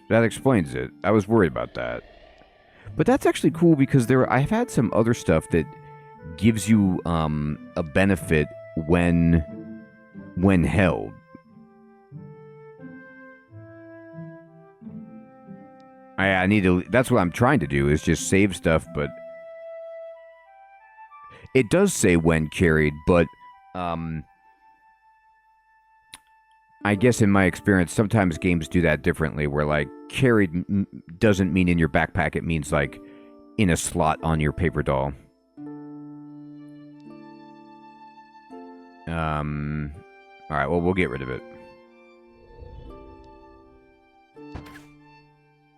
that explains it. I was worried about that. But that's actually cool because I've had some other stuff that gives you a benefit when held. I need to... That's what I'm trying to do, is just save stuff, but... It does say when carried, but... I guess in my experience, sometimes games do that differently, where, like, carried doesn't mean in your backpack, it means, like, in a slot on your paper doll. Alright, well, we'll get rid of it.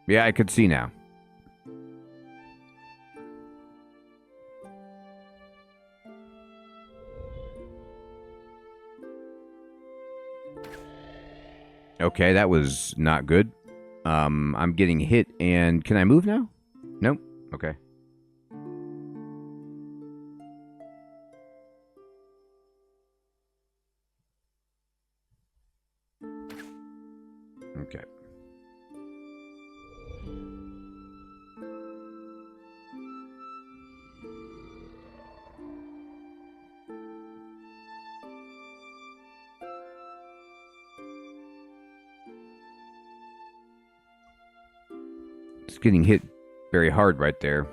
Yeah, I could see now. Okay, that was not good. I'm getting hit, and can I move now? Nope. Okay. Okay. It's getting hit very hard right there.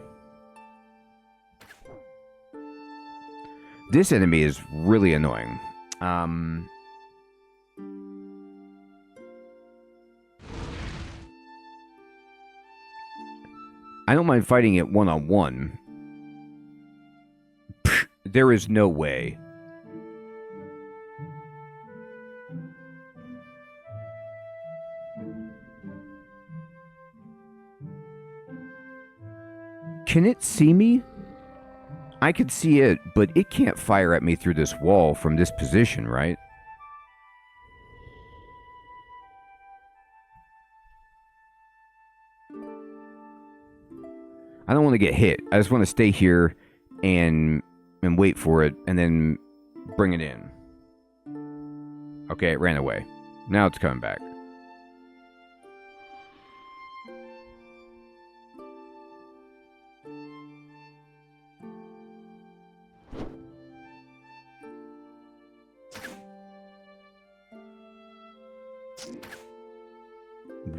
This enemy is really annoying. I don't mind fighting it one-on-one. There is no way. Can it see me? I could see it, but it can't fire at me through this wall from this position, right? I don't want to get hit. I just want to stay here and wait for it and then bring it in. Okay, it ran away. Now it's coming back.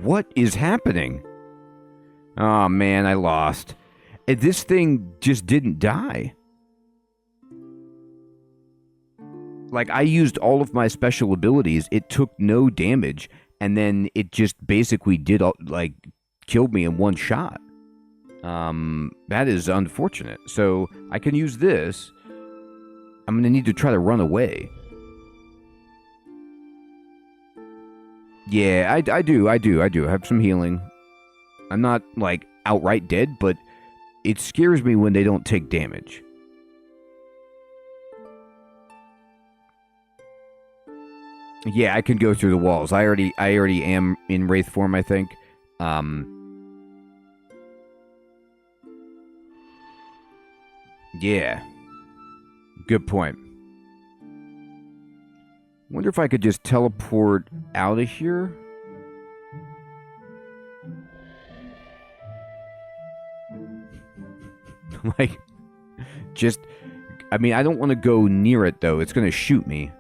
What is happening? Oh man, I lost. This thing just didn't die. Like, I used all of my special abilities, it took no damage, and then it just basically did, like, killed me in one shot. That is unfortunate. So, I can use this. I'm gonna need to try to run away. Yeah, I do have some healing. I'm not, like, outright dead, but it scares me when they don't take damage. Yeah, I can go through the walls. I already am in Wraith form, I think. Yeah. Good point. Wonder if I could just teleport out of here? Like, just... I mean, I don't want to go near it, though. It's going to shoot me.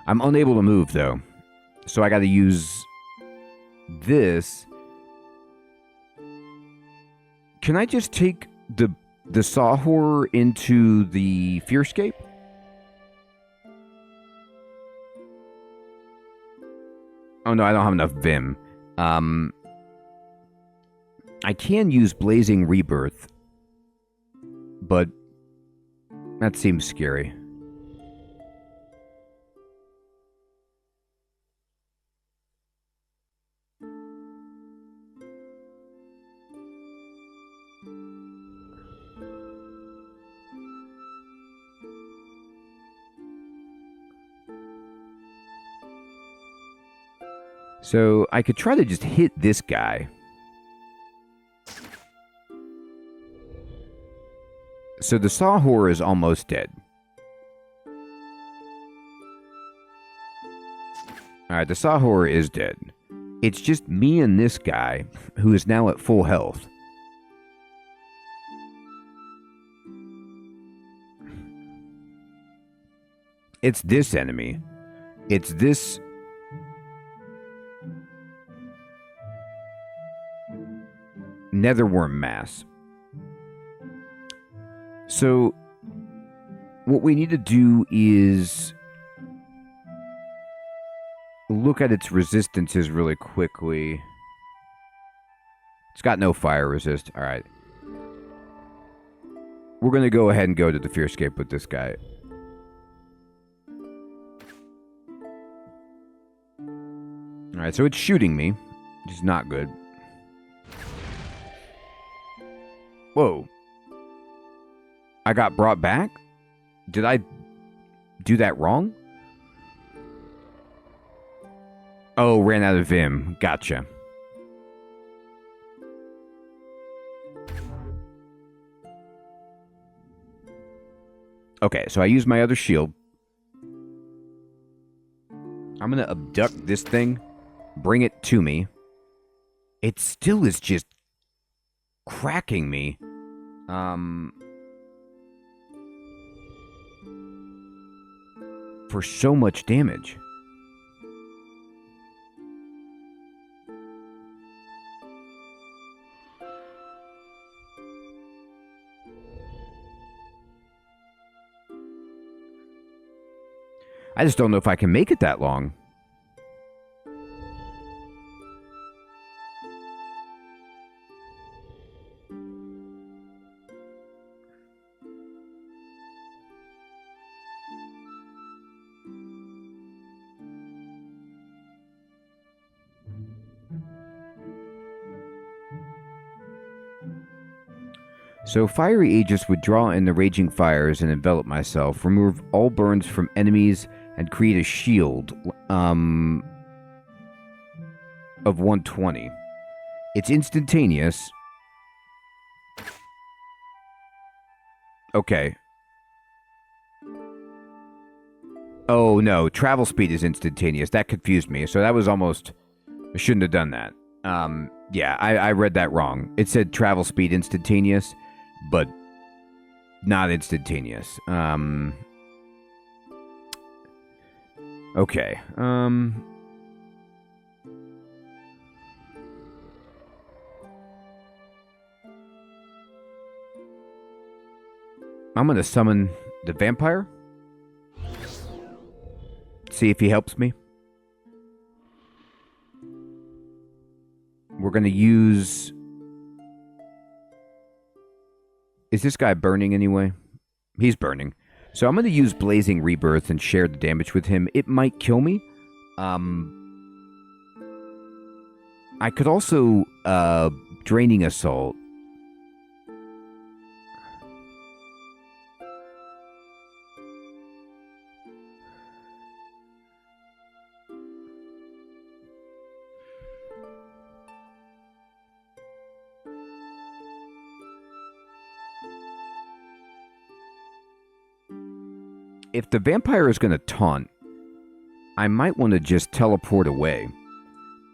I'm unable to move, though. So I gotta use this. Can I just take the Sawhorror into the Fearscape? Oh no, I don't have enough Vim. I can use Blazing Rebirth, but that seems scary. So I could try to just hit this guy. So the Sawhorror is almost dead. Alright, the Sawhorror is dead. It's just me and this guy, who is now at full health. It's this enemy. It's this... Netherworm mass. So, what we need to do is look at its resistances really quickly. It's got no fire resist. Alright. We're going to go ahead and go to the Fearscape with this guy. Alright, so it's shooting me, which is not good. Whoa. I got brought back? Did I do that wrong? Oh, ran out of Vim. Gotcha. Okay, so I use my other shield. I'm gonna abduct this thing, bring it to me. It still is just cracking me. For so much damage. I just don't know if I can make it that long. So fiery Aegis would draw in the raging fires and envelop myself, remove all burns from enemies, and create a shield of 120. It's instantaneous. Okay. Oh, no. Travel speed is instantaneous. That confused me. So that was almost... I shouldn't have done that. Yeah, I read that wrong. It said travel speed instantaneous, but not instantaneous. Okay. I'm going to summon the vampire. See if he helps me. We're going to use... Is this guy burning anyway? He's burning. So I'm going to use Blazing Rebirth and share the damage with him. It might kill me. I could also Draining Assault. If the vampire is going to taunt, I might want to just teleport away.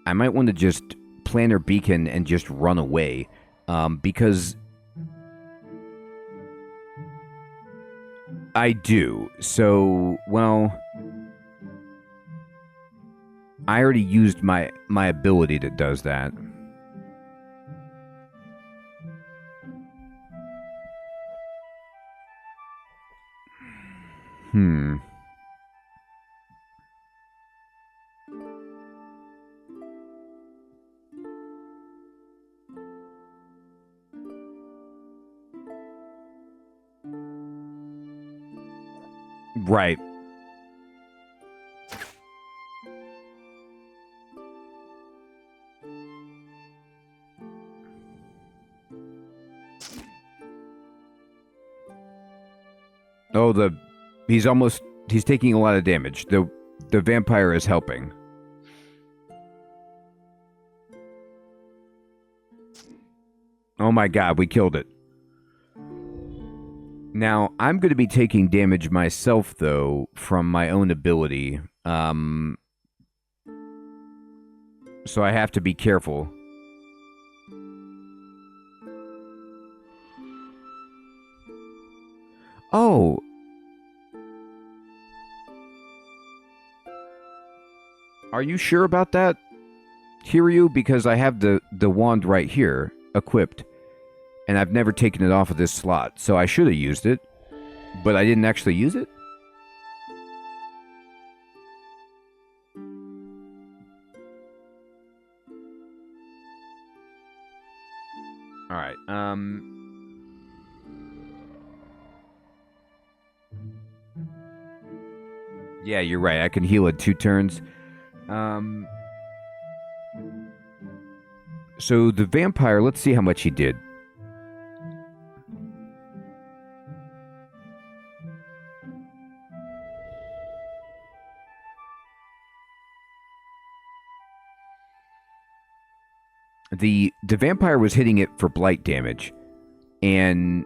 I might want to just Planner Beacon and just run away. Because I do. So, well, I already used my ability that does that. Right. Oh, he's taking a lot of damage. The vampire is helping. Oh my god, we killed it. Now, I'm going to be taking damage myself, though, from my own ability. So I have to be careful. Oh. Are you sure about that, Hiryu? Because I have the wand right here, equipped. And I've never taken it off of this slot, so I should have used it. But I didn't actually use it? Alright, yeah, you're right. I can heal in 2 turns. So the vampire, let's see how much he did. The vampire was hitting it for blight damage, and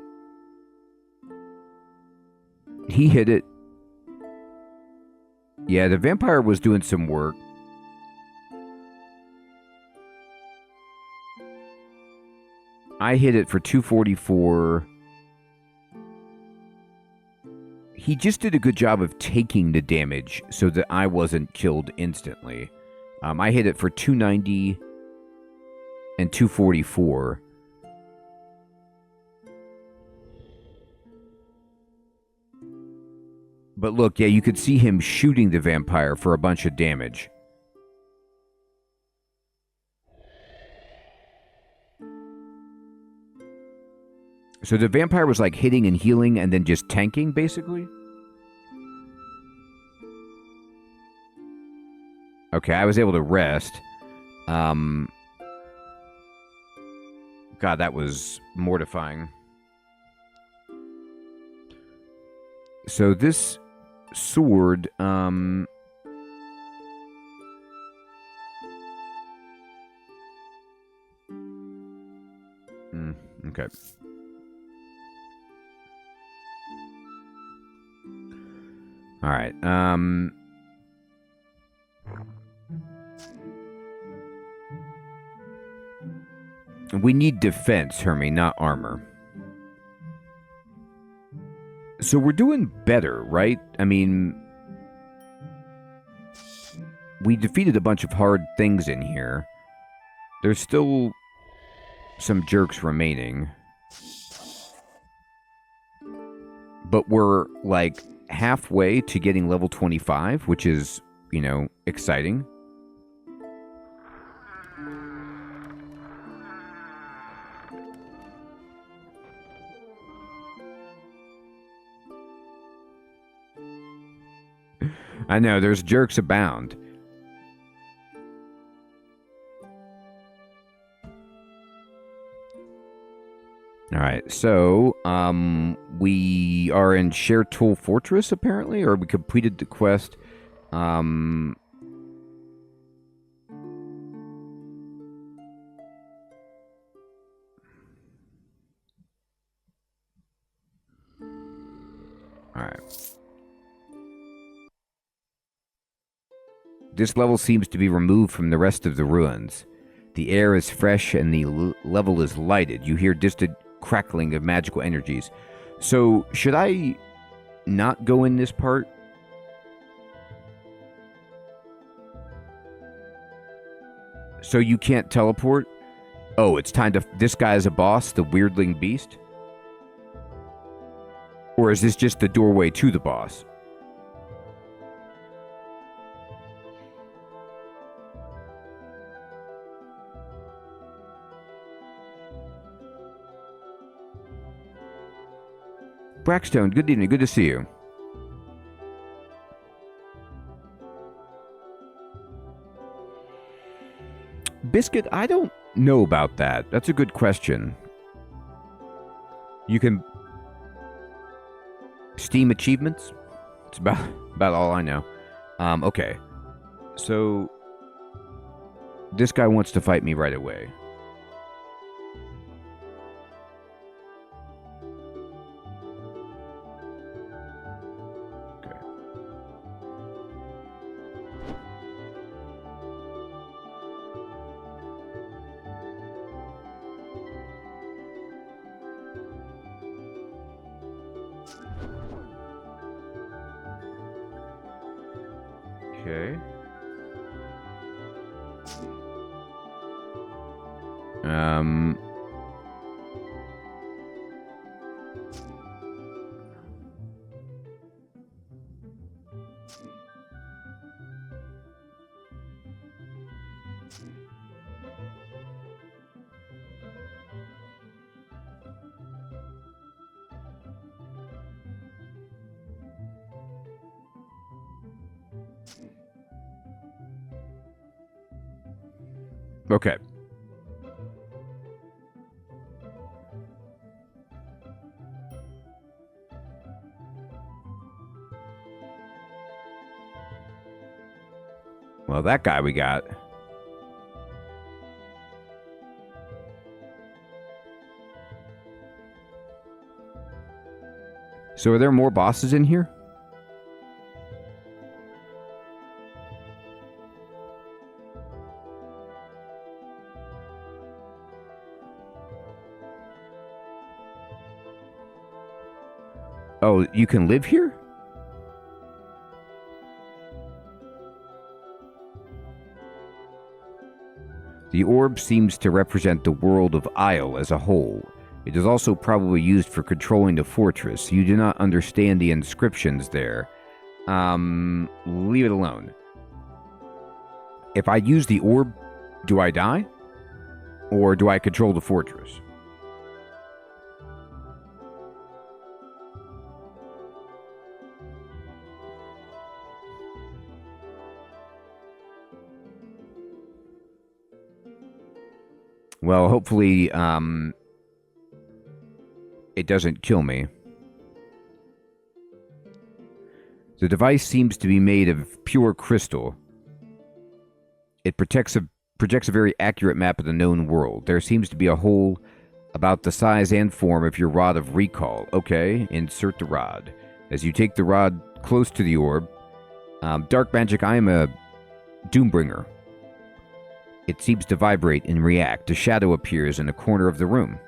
he hit it. Yeah, the vampire was doing some work. I hit it for 244. He just did a good job of taking the damage so that I wasn't killed instantly. I hit it for 290 and 244. But look, yeah, you could see him shooting the vampire for a bunch of damage. So the vampire was like hitting and healing and then just tanking, basically? Okay, I was able to rest. God, that was mortifying. So this sword, okay. Alright, we need defense, Hermie, not armor. So we're doing better, right? I mean, we defeated a bunch of hard things in here. There's still some jerks remaining. But we're, like, halfway to getting level 25, which is, you know, exciting. I know, there's jerks abound. Alright, so, we are in Shertul Fortress, apparently, or we completed the quest. Alright. This level seems to be removed from the rest of the ruins. The air is fresh and the level is lighted. You hear distant crackling of magical energies. So, should I not go in this part? So you can't teleport? Oh, it's time to... This guy is a boss, the weirdling beast? Or is this just the doorway to the boss? Brackstone, good evening. Good to see you. Biscuit, I don't know about that. That's a good question. You can... Steam achievements? It's about all I know. Okay. So... This guy wants to fight me right away. Okay. Okay. Well, that guy we got. So are there more bosses in here? Oh, you can live here? The orb seems to represent the world of Isle as a whole. It is also probably used for controlling the fortress. You do not understand the inscriptions there. Leave it alone. If I use the orb, do I die? Or do I control the fortress? Well, hopefully, it doesn't kill me. The device seems to be made of pure crystal. It projects a very accurate map of the known world. There seems to be a hole about the size and form of your rod of recall. Okay, insert the rod. As you take the rod close to the orb. Dark magic, I am a Doombringer. It seems to vibrate and react. A shadow appears in a corner of the room.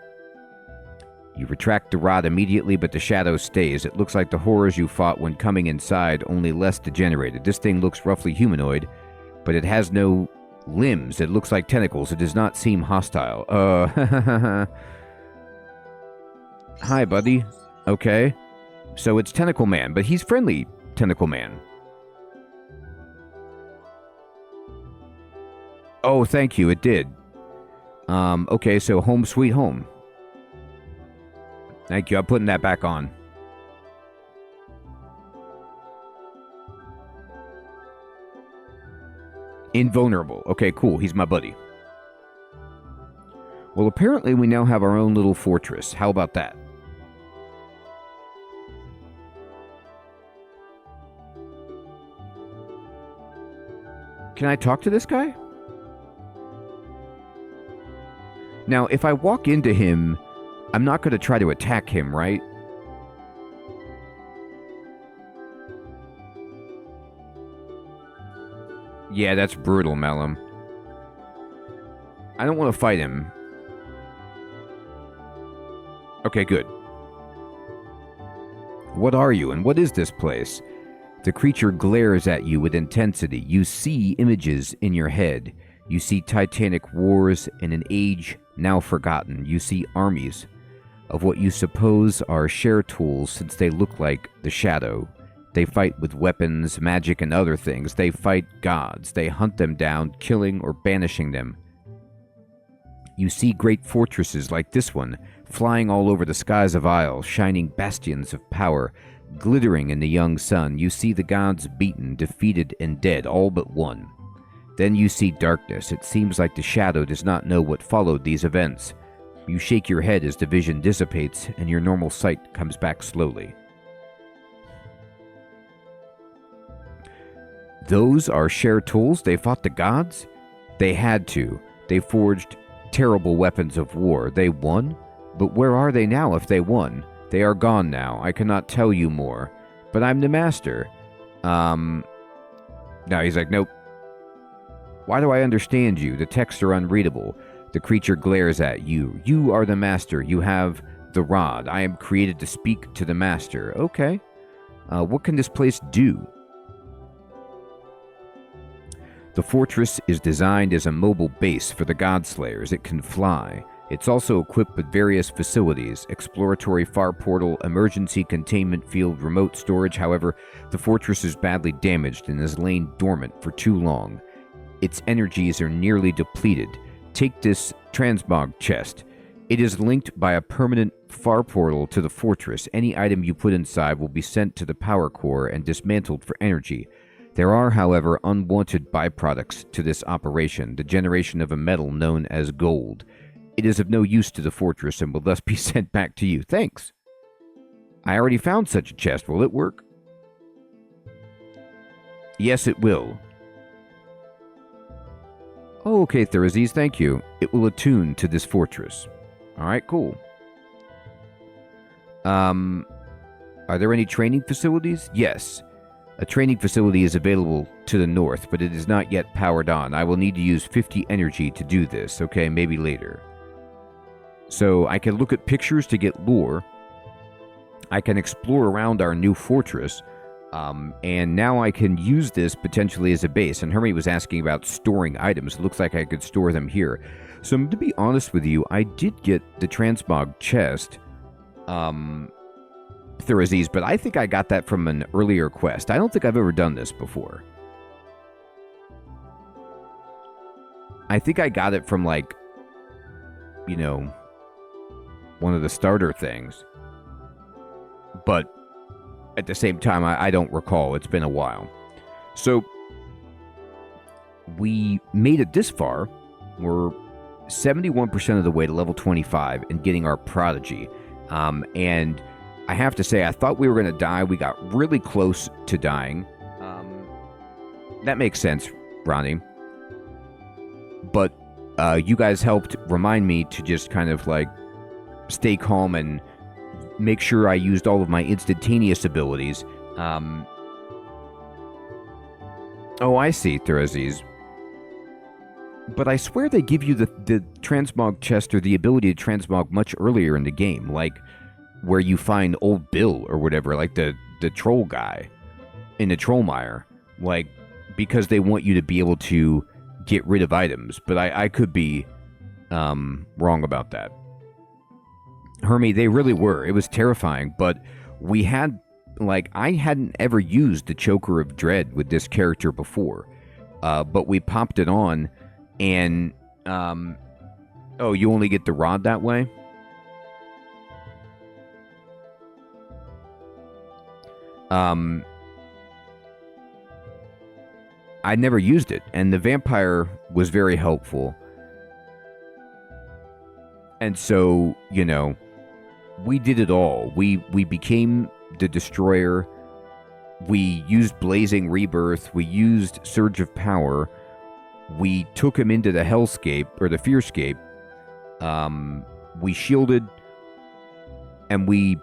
You retract the rod immediately, but the shadow stays. It looks like the horrors you fought when coming inside, only less degenerated. This thing looks roughly humanoid, but it has no limbs. It looks like tentacles. It does not seem hostile. Hi, buddy. Okay. So it's Tentacle Man, but he's friendly, Tentacle Man. Oh, thank you. It did. Okay, so home sweet home. Thank you. I'm putting that back on. Invulnerable. Okay, cool. He's my buddy. Well, apparently we now have our own little fortress. How about that? Can I talk to this guy? Now, if I walk into him, I'm not going to try to attack him, right? Yeah, that's brutal, Malum. I don't want to fight him. Okay, good. What are you, and what is this place? The creature glares at you with intensity. You see images in your head. You see titanic wars in an age now forgotten. You see armies of what you suppose are share tools, since they look like the Shadow. They fight with weapons, magic, and other things. They fight gods. They hunt them down, killing or banishing them. You see great fortresses like this one, flying all over the skies of Isle, shining bastions of power, glittering in the young sun. You see the gods beaten, defeated, and dead, all but one. Then you see darkness. It seems like the Shadow does not know what followed these events. You shake your head as the vision dissipates, and your normal sight comes back slowly. Those are share tools? They fought the gods? They had to. They forged terrible weapons of war. They won? But where are they now if they won? They are gone now. I cannot tell you more. But I'm the master. No, he's like, nope. Why do I understand you? The texts are unreadable. The creature glares at you. You are the master. You have the rod. I am created to speak to the master. Okay. What can this place do? The fortress is designed as a mobile base for the Godslayers. It can fly. It's also equipped with various facilities: exploratory far portal, emergency containment field, remote storage. However, the fortress is badly damaged and has lain dormant for too long. Its energies are nearly depleted. Take this transmog chest. It is linked by a permanent far portal to the fortress. Any item you put inside will be sent to the power core and dismantled for energy. There are, however, unwanted byproducts to this operation, the generation of a metal known as gold. It is of no use to the fortress and will thus be sent back to you. Thanks. I already found such a chest. Will it work? Yes, it will. Oh, okay, Thursdays, thank you. It will attune to this fortress. Alright, cool. Are there any training facilities? Yes. A training facility is available to the north, but it is not yet powered on. I will need to use 50 energy to do this. Okay, maybe later. So I can look at pictures to get lore. I can explore around our new fortress. And now I can use this potentially as a base. And Hermie was asking about storing items. It looks like I could store them here. So to be honest with you, I did get the transmog chest. Thursdays, but I think I got that from an earlier quest. I don't think I've ever done this before. I think I got it from, like, you know, one of the starter things. But at the same time, I don't recall. It's been a while. So we made it this far. We're 71% of the way to level 25 and getting our prodigy. And I have to say, I thought we were going to die. We got really close to dying. That makes sense, Ronnie. But you guys helped remind me to just kind of, like, stay calm and make sure I used all of my instantaneous abilities. Oh, I see, Theraziz. But I swear they give you the transmog chest or the ability to transmog much earlier in the game, like where you find old Bill or whatever, like the troll guy in the Trollmire, like because they want you to be able to get rid of items. But I could be wrong about that. Hermie, they really were. It was terrifying, but we had, like, I hadn't ever used the Choker of Dread with this character before, but we popped it on, and, oh, you only get the rod that way? I never used it, and the vampire was very helpful. And so, you know, we did it all. We became the Destroyer. We used Blazing Rebirth. We used Surge of Power. We took him into the Hellscape, or the Fearscape. We shielded, and we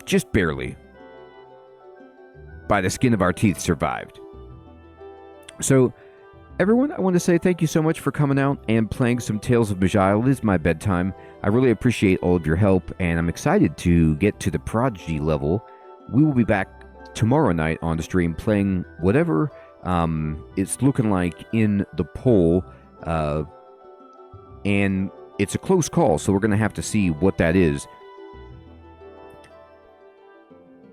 just barely, by the skin of our teeth, survived. So, everyone, I want to say thank you so much for coming out and playing some Tales of Maj'Eyal. It is my bedtime. I really appreciate all of your help, and I'm excited to get to the Prodigy level. We will be back tomorrow night on the stream playing whatever it's looking like in the poll, and it's a close call, so we're going to have to see what that is.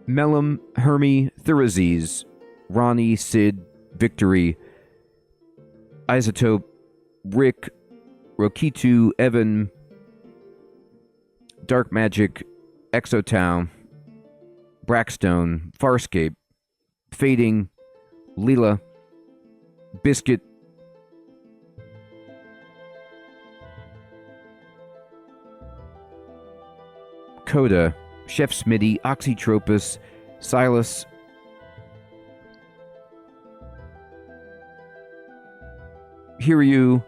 Mellum, Hermie, Theraziz, Ronnie, Sid, Victory, Isotope, Rick, Rokitu, Evan, Dark Magic, Exotown, Brackstone, Farscape, Fading, Leela, Biscuit, Coda, Chef Smitty, Oxytropus, Silas, Hiryu,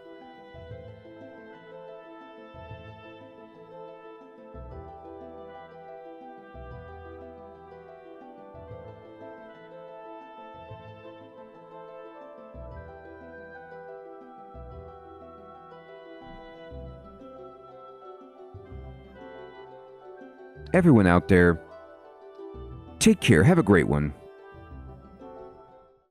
everyone out there. Take care. Have a great one.